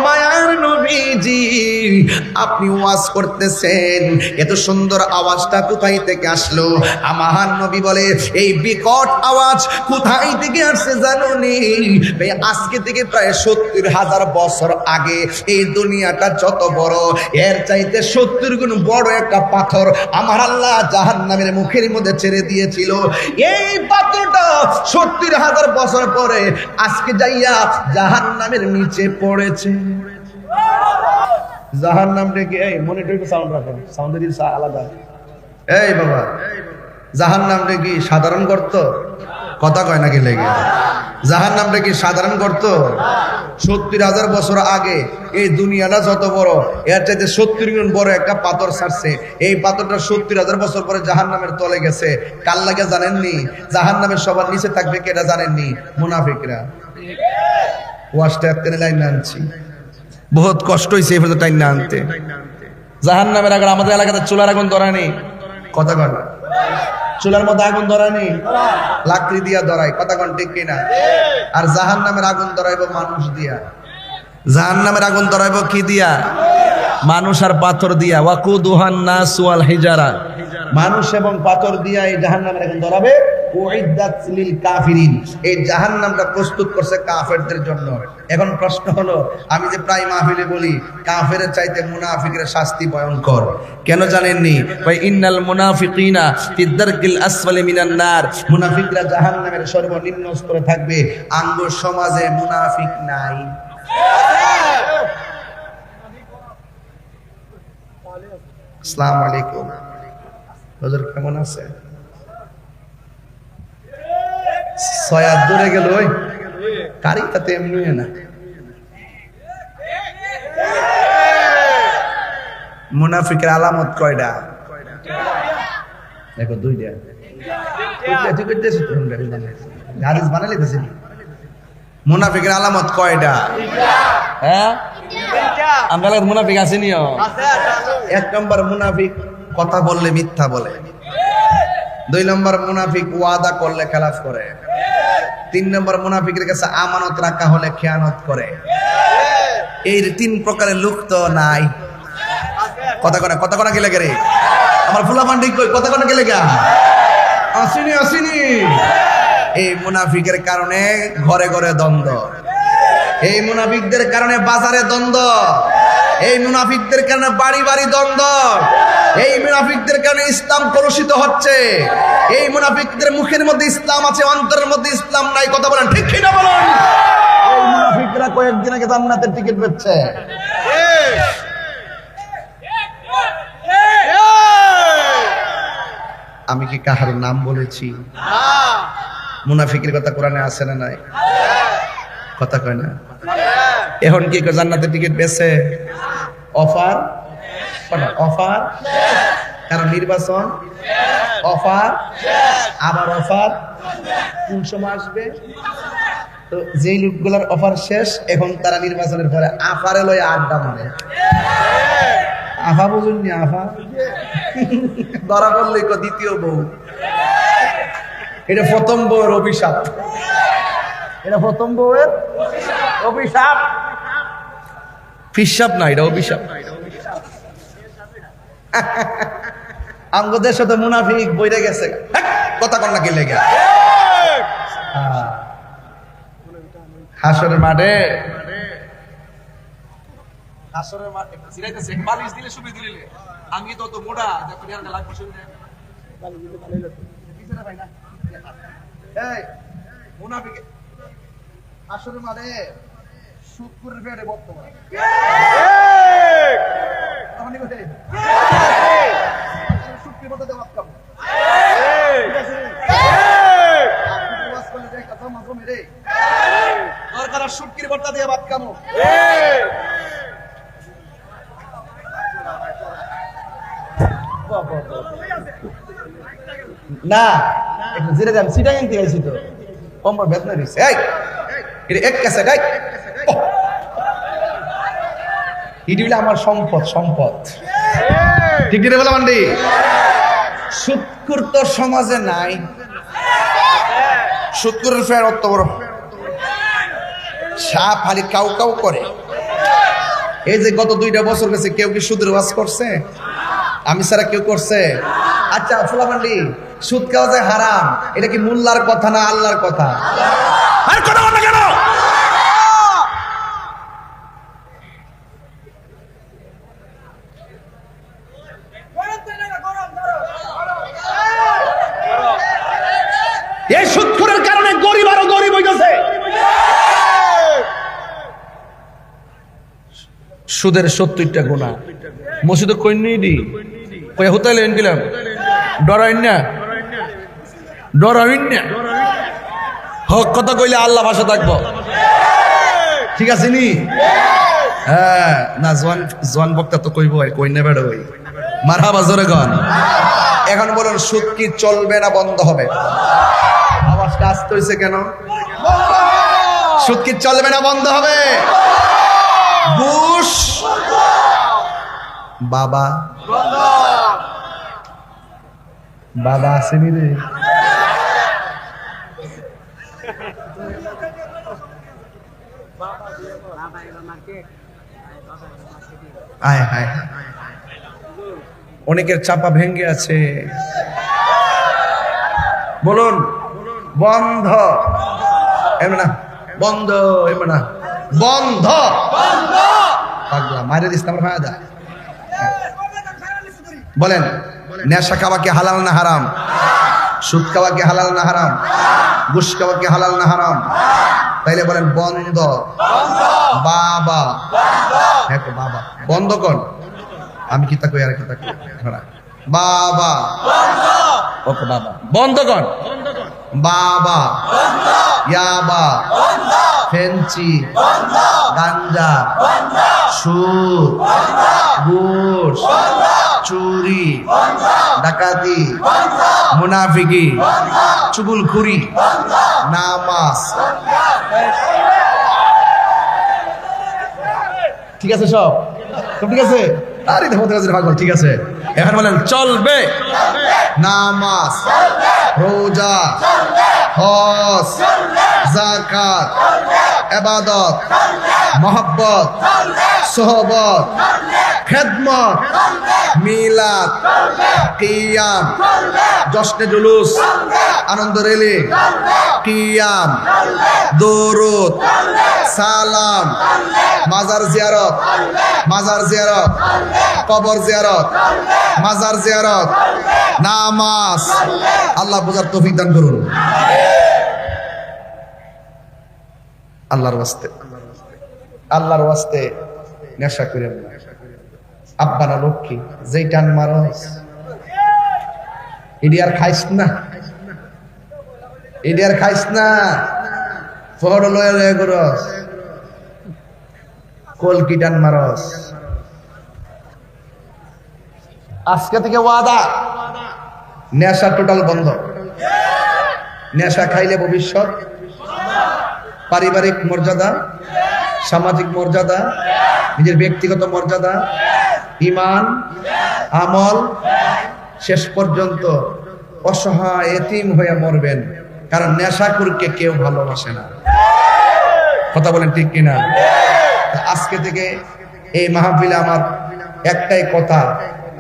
মায়ার নবীজি, আপনি ওয়াজ করতেছেন, এত সুন্দর আওয়াজটা কোথায় থেকে আসলো? আমার নবী বলে, এই বিকট আওয়াজ কোথায় থেকে আসছে জানোনি? আজকে থেকে প্রায় ৭০,০০০ বছর আগে এই দুনিয়াটা যত বড়, এর চাইতে ৭০ গুণ বড় একটা পাথর আমার আল্লাহ জাহান্নামের মুখের মধ্যে ছেড়ে দিয়েছিল। এই পাথরটা ৭০,০০০ বছর পরে আজকে যাইয়া জাহান্নামের নিচে পড়েছে। জাহান্নাম ডেকে, এই মনিটর একটু সাউন্ড রাখেন, সাউন্ডের আলাদা। এই বাবা, জাহান্নাম ডেকে সাধারণ গর্ত? কথা কয় নাকি লেগে? জাহান্নাম ডেকে সাধারণ গর্ত? ৭০,০০০ বছর আগে এই দুনিয়াটা যত বড়, এর চাইতে ৭০ গুণ বড় একটা পাথর ছাড়ছে। এই পাথরটা ৭০,০০০ বছর পরে জাহান্নামের তলে গেছে। কাল লাগে জানেননি? জাহান্নামের সবার নিচে থাকবে কে, এটা জানেননি? মুনাফিকরা। ওয়াজটা টেনে লাইন আনছি, বহুত কষ্ট হয়েছে এই টাইম না আনতে। জাহান্নামের আগে আমাদের এলাকাতে চুলার আগুন ধরা নেই, কথা কন, চুলার মধ্যে আগুন ধরা নেই, লাকড়ি দিয়া ধরাই, কথা কন ঠিক কিনা? আর জাহান্নামের আগুন ধরাইবো মানুষ দিয়া। জাহান্নামের আগুন ধরাইবো কি দিয়া? মানুষ আর পাথর দিয়া। ওয়াকুদুহান নাস ওয়াল হিজারা, মানুষ এবং পাথর দিয়া এই জাহান্নামের আগুন ধরাবে। উইদ্দাত লিল কাফিরিন, এই জাহান্নামটা প্রস্তুত করছে কাফেরদের জন্য। এখন প্রশ্ন হলো, আমি যে প্রায় মাহফিলে বলি কাফেরের চাইতে মুনাফিকের শাস্তি ভয়ঙ্কর, কেন জানেননি? ভাই, ইন্নাল মুনাফিকিনা ফিদ দারকিল আসফালি মিনান নার, মুনাফিকরা জাহান্নামের সর্বনিম্ন স্তরে থাকবে। আঙ্গ সমাজে মুনাফিক নাই। আসসালামু আলাইকুম, হুজুর কেমন আছে? সয়াদ দূরে গেল, ওই কারিটা তো এমনি না। মুনাফিকের আলামত কয়টা? দেখো, দুইটা। মুনাফিকের আলামত কয়টা? হ্যাঁ, আমরা মুনাফিক আসেনি। ১ নম্বর মুনাফিক কথা বললে মিথ্যা বলে। ২ নম্বর মুনাফিক ওয়াদা করলে খেলাফ করে। ৩ নম্বর মুনাফিকের কাছে আমানত রাখা হলে খেয়ানত করে। এই ৩ প্রকারের লোক তো নাই। কথা কনা কি লাগে রে? আমার ফুলাফান ঠিক কই, কথা কনা কি লাগে? আসিনি। এই মুনাফিকের কারণে ঘরে ঘরে দ্বন্দ্ব, এই মুনাফিকদের কারণে বাজারে দ্বন্দ্ব, এই মুনাফিকদের কারণে বাড়ি বাড়ি দ্বন্দ্ব, এই মুনাফিকদের কারণে ইসলাম কলুষিত হচ্ছে। এই মুনাফিকদের মুখের মধ্যে ইসলাম আছে, অন্তরের মধ্যে ইসলাম নাই। কথা বলেন ঠিক কিনা বলেন? এই মুনাফিকরা কয়েকদিন আগে জান্নাতের টিকিট পেয়েছে। আমি কি কাহার নাম বলেছি? মুনাফিকের কথা কোরআনে আছে না নাই? কথা কয় না। এখন কি জান্নাতের টিকিট পেয়েছে? অফার, অফার, কারণ নির্বাচন, অফার, আবার অফার। কোন সময় আসবে? তো যেই লোকগুলোর অফার শেষ, এখন তারা নির্বাচনের পরে আফারে লয়ে আড্ডা মারে। আফা বুঝুননি? আফা ধরা পড়লে দ্বিতীয় বউ। এটা প্রথম বউয়ের অভিশাপ, এটা প্রথম বউয়ের অভিশাপ। পিসাব না, এটা অভিশাপ। আমগদের সাথে মুনাফিক বইরে গেছে। কথা কন না কি লেগে? হাসরের মাঠে, হাসরের মাঠে জিরাইতেছে, বালিশ দিলে সুবি দিলে। আমি তো তো মোটা, দেখো ইয়ার লাগবে শুনতে। বালিশ দিলে ভালো লাগবে। পিছনে ভাই না। এই মুনাফিক আসলে মানে শুক্রের পেটে বর্তমান শুক্রের মধ্যে দেওয়া কাম দরকার শুক্রের বর্তা দিয়ে ভাত কামো না একটু জিরে যান সিটা কিনতে গেছি তো কম্বর বেতনা দিচ্ছে এই এক কাছে গাই এটি হলো আমার সম্পদ সম্পদ ঠিক কিনা বলা মান্ডি শুক্র তো সমাজে নাই শুক্রের ফের অত বড় সাপ খালি কাউ কাউ করে এই যে গত 2টা বছর গেছে কেউ কি সুদের ওয়াজ করছে আমি ছাড়া কেউ করছে আচ্ছা ফুলামান্ডি সুদ খাওয়া যে হারাম এটা কি মোল্লার কথা না আল্লাহর কথা আর কথা বলে কেন এই সুদখোরের কারণে গরিব আরো গরিব হয়ে গেছে সুদের 70টা গুনাহ মসজিদে কইনি দি কই হোটেলে এনকিলাম ডরাইন না হক কথা কইলে আল্লাহ ভাষা থাকবো ঠিক আছে নি হ্যাঁ না জোয়ান বক্তা তো কইব কই না বেড়া ওই মারহাবা জোরে গান এখন বলুন সুদ কি চলবে না বন্ধ হবে আওয়াজটা আসতে হইছে কেন সুদ কি চলবে না বন্ধ হবে ঘুষ বাবা বাবা আসেনি রে আয় হায় অনেকের চাপা ভেঙ্গে আছে বলুন বন্ধ এমন না বন্ধ এমন না বন্ধ পাগলা মারে দিস আমার ফায়দা বলেন নেশা খাওয়া কি হালাল না হারাম সুদ খাওয়া কি হালাল না হারাম ঘুষ খাওয়া কি হালাল না হারাম তাইলে বলেন বন্ধ বাবা হ্যাঁ তো বাবা বন্ধ কর আমি কি তা কই আর কি তা কই বাবা ওকে বাবা বন্ধ কর বাবা ইয়াবা ফেন্সি গাঞ্জা সুদ ঘুষ চুরি ডাকাতি মুনাফিকি চুগলখুরি নামাজ ঠিক আছে সব ঠিক আছে আরে দেখো পাগল ঠিক আছে এখন বলেন চলবে নামাজ রোজা হজ যাকাত ইবাদত মহব্বত সোহবত খেদমত মিলাদ কিয়াম জশ্নে জুলুস আনন্দ রেলি কিয়াম দরুদ সালাম মাজার জিয়ারত কবর জিয়ারত মাজার জিয়ারত নামাজ আল্লাহ বুঝার তৌফিক দান করুন আল্লাহর ওয়াস্তে নেশা করেন না আব্বা না লক্ষ্মী যেই টান মারস এডি আর খাইস না ফড় লয়ে করস কলকি টান মারস আজকে থেকে ওয়াদা নেশা টোটাল বন্ধ নেশা খাইলে ভবিষ্যৎ পারিবারিক মর্যাদা সামাজিক মর্যাদা নিজের ব্যক্তিগত মর্যাদা ঈমান আমল শেষ পর্যন্ত অসহায় এতিম হয়ে মরবেন কারণ নেশাখোরকে কেউ ভালোবাসে না কথা বলেন ঠিক কিনা আজকে থেকে এই মাহফিলে আমার একটাই কথা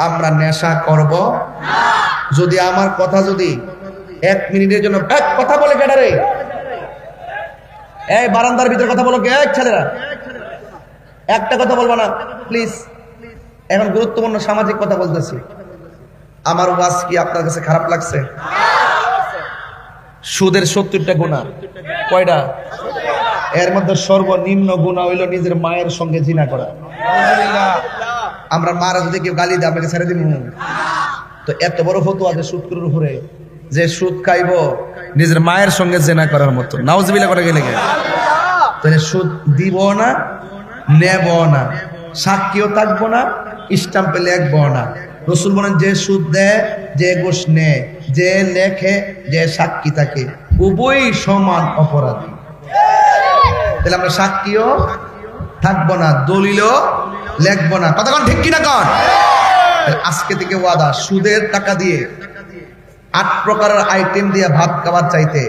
আমরা নেশা করব যদি আমার কথা যদি 1 মিনিটের জন্য এক কথা বলে কেডারে এই বারান্দার ভিতরে কথা বলো কে ছেলেরা একটা কথা বলবা না প্লিজ এখন গুরুত্বপূর্ণ সামাজিক কথা বলতেছি আমার ওয়াজ কি আপনার কাছে খারাপ লাগছে সুদের 70টা গুনাহ কয়টা এর মধ্যে সর্বনিম্ন গুনাহ হইল নিজের মায়ের সঙ্গে জিনা করা। আমরা মারা যদি কেউ গালি দেয় আপনাকে ছেড়ে দিব? তো এত বড় ফতোয়া যে সুদ করার উপরে, যে সুদ খাইবো নিজের মায়ের সঙ্গে জিনা করার মতো, নাউজুবিল্লাহ করে গেলে তাহলে সুদ দিব না, নেব না, সাক্ষীও থাকবো না, স্টাম্পে লেখবো না। রসুল বলেন যে সুদ দেয়, যে ঘুষ নেয়, যে লেখে, যে সাক্ষী থাকে, উভয় সমান অপরাধী। তাহলে আমরা সাক্ষীও থাকবো না, দলিলও লেখবো না। কতক্ষণ ঠিক কিনা কন? আজকে থেকে ওয়াদা, সুদের টাকা দিয়ে 8 প্রকারের আইটেম দিয়ে ভাত খাবার চাইতে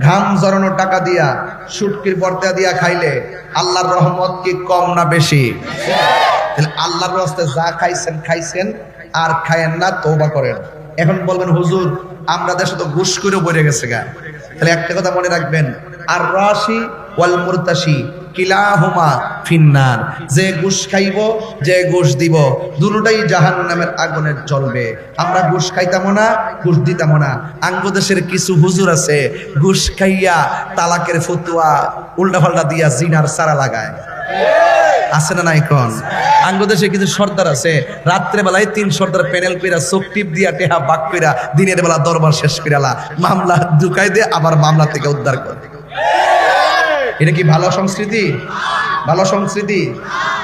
ঘাম জড়ানো টাকা দিয়া সুটকির পর্দা দিয়া খাইলে আল্লাহর রহমত কি কম না বেশি? তাহলে আল্লাহর রাস্তায় যা খাইছেন খাইছেন, আর খায়েন না, তওবা করেন। এখন বলবেন হুজুর আমরা দেশে তো ঘুষ করে বইরে গেছে গা। তাহলে একটা কথা মনে রাখবেন, আর রাশি ওয়াল মুরতাশি কিলাহুমা ফিন্নার। যে ঘুষ খাইব, যে ঘুষ দিব, দুটোটাই জাহান্নামের আগুনে জ্বলবে। আমরা ঘুষ খাইতাম না, ঘুষ দিতাম না। আঙ্গ দেশের কিছু হুজুর আছে ঘুষ খাইয়া তালাকের ফতুয়া উল্টাপাল্টা দিয়া জিনার সারা লাগায়, আছে না নাই কোন? আঙ্গ দেশে কিছু সর্দার আছে রাত্রে বেলায় 3 সর্দার প্যানেল কইরা চোখ টিপ দিয়া টেহা বাক কইরা দিনের বেলা দরবার শেষ কইরালা মামলা ঢুকাই দিয়ে আবার মামলা থেকে উদ্ধার করে। এটা কি ভালো সংস্কৃতি? ভালো সংস্কৃতি?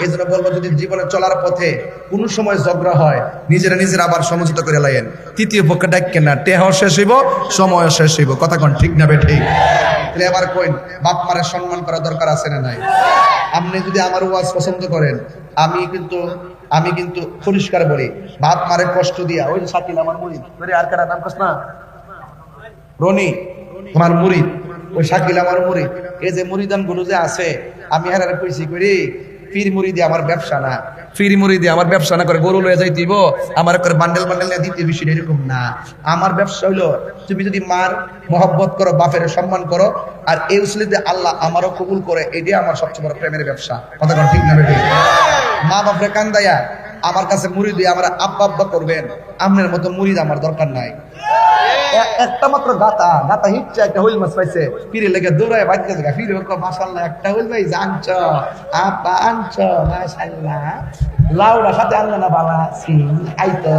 এই জন্য বলবো, যদি জীবনে চলার পথে কোন সময় ঝগড়া হয়, নিজেরা আবার সমঝোতা করে লাইয়েন। তৃতীয় পক্ষ ডাকেন না, টেহাও শেষ হইব, সময়ও শেষ হইব। কথা কোন ঠিক না বেঠিক? তাহলে এবার কইন, বাপ মারে সম্মান করা দরকার আছে না নাই? আপনি যদি আমার ওয়াজ পছন্দ করেন, আমি কিন্তু পরিষ্কার বলি, বাপ মারে কষ্ট দিয়া, ওই যে শাকিল আমার মুরিদ, আর কারা নাম কস না, রনি তোমার মুরিদ, ওই শাকিল আমার মুরিদ। এই যে মুরিদান গুলো যে আছে, আমি হারারে কইছি করি পীর মুরিদি আমার ব্যবসা না, পীর মুরিদি আমার ব্যবসা না করে গরু লয়ে যাই দিব, আমার করে বান্ডেল নিয়ে দিতে বিষয় এরকম না। আমার ব্যবসা হইলো, তুমি যদি মার মহব্বত করো, বাপের সম্মান করো, আর এই উসলিতে আল্লাহ আমারও কবুল করে, এটাই আমার সবচেয়ে বড় প্রেমের ব্যবসা। কথা কোন ঠিক না বেটি? মা বাপরে কান্দাইয়া আমার কাছে মুরিদি আমার আব্বা আব্বা করবেন, আপনার মতো মুরিদ আমার দরকার নাই। একটা মাত্র গাতা হিটছে, একটা হুইল মাছ পাইছে, ফিরে লেগে দৌড়ায় বাড়িতে দেখা, ফিরে মাশাআল্লাহ একটা হুইল ভাই জানছ আপা আনছ মাশাআল্লাহ, লাউডা সাথে আনলে না বালা খাইতো,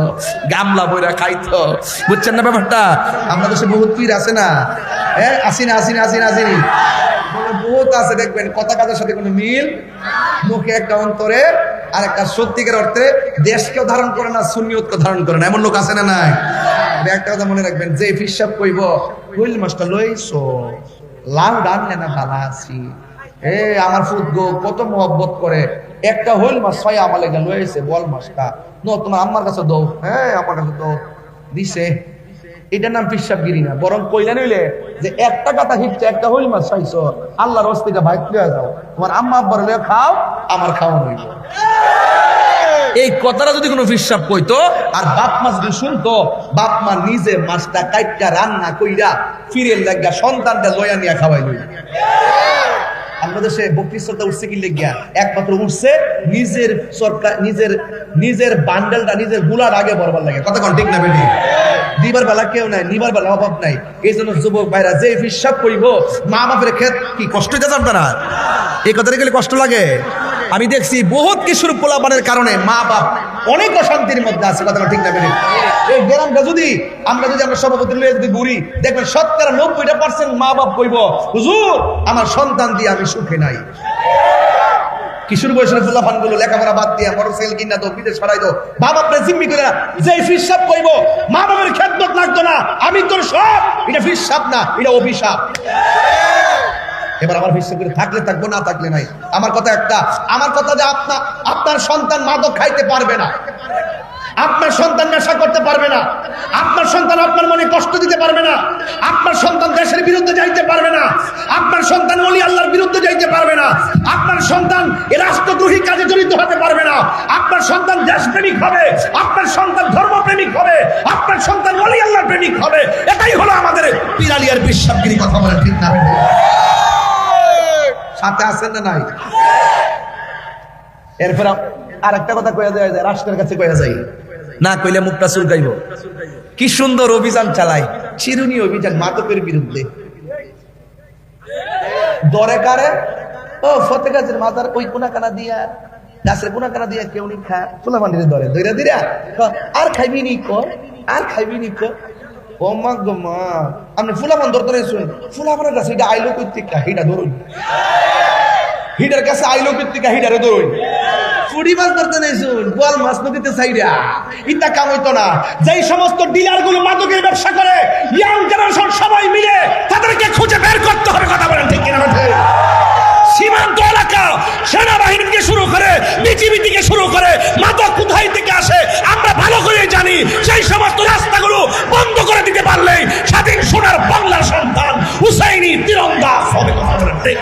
গামলা বইরা খাইতো। বুঝছেন না ব্যাপারটা? আমরা দেশে বহুত পীর আছে না, হ্যাঁ আসিনা বহুত আছে, দেখবেন কথা কাজের সাথে কোনো মিল, মুখে একটা অন্তরে আর একটা সত্যিকার অর্থে দেশকেও ধারণ করে না, সুন্নিয়তকে ধারণ করে না, এমন লোক আছে না নাই? একটা কথা মনে রাখবেন, যে ফিসাব কইব হুইল মাছটা লইছো লাল ডানলে না ভালো আছি, আমার ফুট গো কত মহব্বত করে, একটা হুইল মাছ ছয় আমার লেগে লইছে, বল মাছটা তোমার আম্মার কাছে দৌ, হ্যাঁ আমার কাছে দৌ দিছে। এটার নাম পিসাবগিরি না, বরং কইলা নইলে যে একটা কথা হিটছে, একটা হুইল মাছ চাইছো, আল্লাহর হস্তিটা বাইক লয়ে যাও, তোমার আম্মা আব্বার লয়ে খাও, আমার খাওয়া হইব। এই কথাটা যদি কোনো ফিসাব কইতো আর বাপ মাছ যদি শুনতো, বাপ মা নিজে মাছটা কাইটটা রান্না কইরা ফিরের লাগা সন্তানটা লয়া নিয়ে খাওয়াই লই। আমাদের দেশে বকরি শ্রদ্ধা উঠছে কি লেগিয়া, একমাত্র উঠছে নিজের সরকার, নিজের বান্ডেলটা, নিজের গুলার আগে বরবার লাগে। কথা কোন ঠিক না বেটি? দিবার বেলা কেউ নাই, নিবার বেলা অভাব নাই। এই জন্য যুবক ভাইরা যে ফিসাব কইব, মা বাপের ক্ষেত কি কষ্ট হইতে জানতো না? এই কথাটা গেলে কষ্ট লাগে। আমি দেখছি বহুত কিশোর পোলাপানের কারণে মা বাপ অনেক অশান্তির মধ্যে আছে। কথা ঠিক না বেটি? এই গ্রামটা যদি আমরা সভাপতি লইয়া যদি ঘুরি, দেখবেন 90% মা বাপ কইব, হুজুর আমার সন্তান দিয়ে আমি সুখে নাই। কিশোর বয়সের ফুলাফান গুলো লেখাপড়া বাদ দিয়ে মোটরসাইকেল কিনা তো, বিদেশ ছড়াই তো, মা বাপরে জিম্মি করে না, যে ফিরসাব কইব মা বাপের খেদমত লাগতো না, আমি তোর সব, এটা ফিরসাব না, এটা অভিশাপ। এবার আমার ফিরসাব করে থাকলে থাকবো, না থাকলে নাই। আমার কথা একটা, আমার কথা যে আপনার সন্তান মাদক খাইতে পারবে না, আপনার সন্তান নেশা করতে পারবে না, আপনার সন্তান আপনার মনে কষ্ট দিতে পারবে না, আপনার সন্তান দেশের বিরুদ্ধে যাইতে পারবে না, আপনার সন্তান ওলি আল্লাহর বিরুদ্ধে যাইতে পারবে না, আপনার সন্তান রাষ্ট্রদ্রোহী কাজে জড়িত হতে পারবে না, আপনার সন্তান দেশপ্রেমিক হবে, আপনার সন্তান ধর্মপ্রেমিক হবে, আপনার সন্তান ওলি আল্লাহর প্রেমিক হবে। এটাই হলো আমাদের পিরালিয়ার বিশ্বাসগিরি। কথা বলে ঠিক না? সাথে আছেন না নাই? এরপর আরেকটা কথা কইয়া যায়, রাষ্ট্রের কাছে কইয়া যায়, না কইলে মুখটা চুলকাইব। কি সুন্দর অভিযান চালায়, চিরুনি অভিযান মাদকের বিরুদ্ধে। দরে কারে ও ফতে গাছের মাথার ওই কোনাকানা দিয়া গাছের কোনাকানা দিয়া কেউ নি খা ফুলা মান্ডিরে ধরে দইরা দিরা আর খাইবি নি কর আর খাইবি নি কর ও মা গো মা আপনি ফুলা মান ধরতে শুন ফুলা মানের কাছে এটা আইলো কইতে কা হিডা ধরুন হিডার কাছে আইলো কইতে কা হিডারে ধরুন ফুড়ি মাছ ধরতে নেই শুন বল মাছ নদীতে চাইরা ইটা কাম হইতো না যেই সমস্ত ডিলার গুলো মাদকের ব্যবসা করে ইয়াং জেনারেশন সবাই মিলে তাদেরকে খুঁজে বের করতে হবে কথা বলেন ঠিক কিনা সীমান্ত এলাকা সেনাবাহিনী থেকে শুরু করে বিজিবি থেকে শুরু করে মাদক কোথায় থেকে আসে আমরা ভালো করে জানি সেই সমস্ত রাস্তাগুলো বন্ধ করে দিতে পারলেই স্বাধীন সোনার বাংলার সন্তান হুসাইনি তীরন্দাজ হবে কথা বলেন ঠিক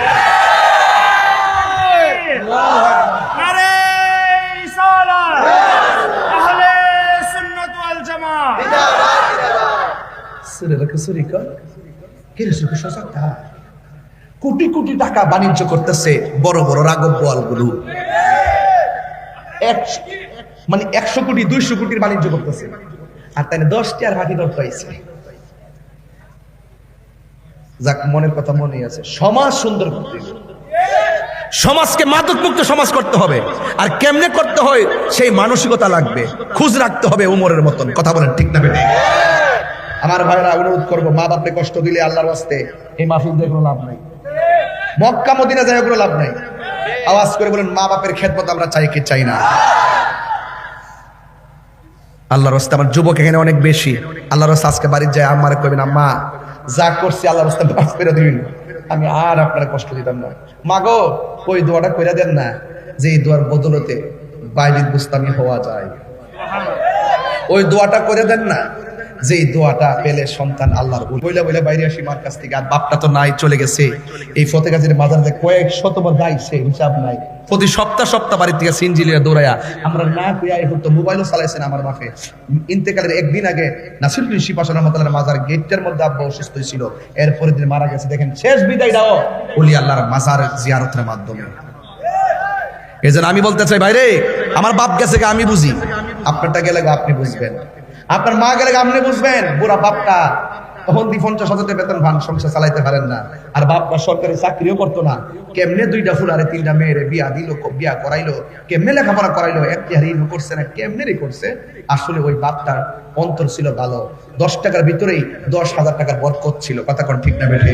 নারে রিসালাত আহলে সুন্নাত ওয়াল জামাত কোটি কোটি টাকা বাণিজ্য করতেছে বড় বড় রাগব বোয়ালগুলো মানে 100 কোটি 200 কোটির বাণিজ্য করতেছে আর তাই 10টি আর মাটি দর পাইছে যাক মনের কথা মনে আছে সমাজ সুন্দর করতে সমাজকে মাদক মুক্ত সমাজ করতে হবে আর কেমনে করতে হয় সেই মানসিকতা লাগবে খোঁজ রাখতে হবে উমরের মতন কথা বলেন ঠিক না বেঠিক আমার ভাইরা অনুরোধ করবো মা বাপকে কষ্ট দিলে আল্লাহর ওয়াস্তে এই মাহফিল দিয়ে কোনো লাভ নাই মক্কা মদিনা যায় কোনো লাভ নাই আওয়াজ করে বলেন মা বাপের খেদমত আমরা চাই কি চাই না আল্লাহর ওয়াস্তে আমার যুবক এখানে অনেক বেশি আল্লাহর ওয়াস্তে আজকে বাড়ির যায় আমার কইবেন আম্মা যা করছি আল্লাহর ওয়াস্তে মাফ করে দিবেন আমি আর আপনার কষ্ট দিতাম না মা গো ওই দোয়াটা কইরা দেন না যে এই দোয়ার বদলতে বাইলিদ বুস্তামি হওয়া যায় ওই দোয়াটা করে দেন না যে দোয়াটা পেলে সন্তান আল্লাহর বইলা বইলা বাইরে আসি মার কাছ থেকে আর বাপটা তো নাই চলে গেছে এই ফতে গাছের মাজারে কয়েক শতবার গাইছে হিসাব নাই প্রতি সপ্তাহ বাড়ির থেকে সিনজিলিয়া দৌড়াইয়া আমরা না কইয়া হতো মোবাইলও চালাইছেন আমার বাপে ইন্তেকালের একদিন আগে নাসিরুদ্দিন শিপাশা রহমাতুল্লাহ মাজার গেটের মধ্যে আব্বা অসুস্থ ছিল এরপরের দিন মারা গেছে দেখেন শেষ বিদায় দাও ওলি আল্লাহর মাজার জিয়ারতের মাধ্যমে এজন্য আমি বলতে চাই ভাইরে আমার বাপ গেছে আমি বুঝি আপনারটা গেলে আপনি বুঝবেন আপনার মা গেলে আপনি বুঝবেন বুড়া বাপটা তখন 50,000 বেতন ভান সংসার চালাইতে পারেন না আর বাপটা সরকারি চাকরিও করতো না কেমনে 2টা ফুলারে 3টা মেয়েরে বিয়া দিল বিয়া করাইলো কেমনে লেখাপড়া করাইলো একটিহারি করছে না কেমনে করছে আসলে ওই বাপটার অন্তর ছিল ভালো 10 টাকার ভিতরেই 10,000 টাকার বরকত ছিল কথা কোন ঠিক না বেঠে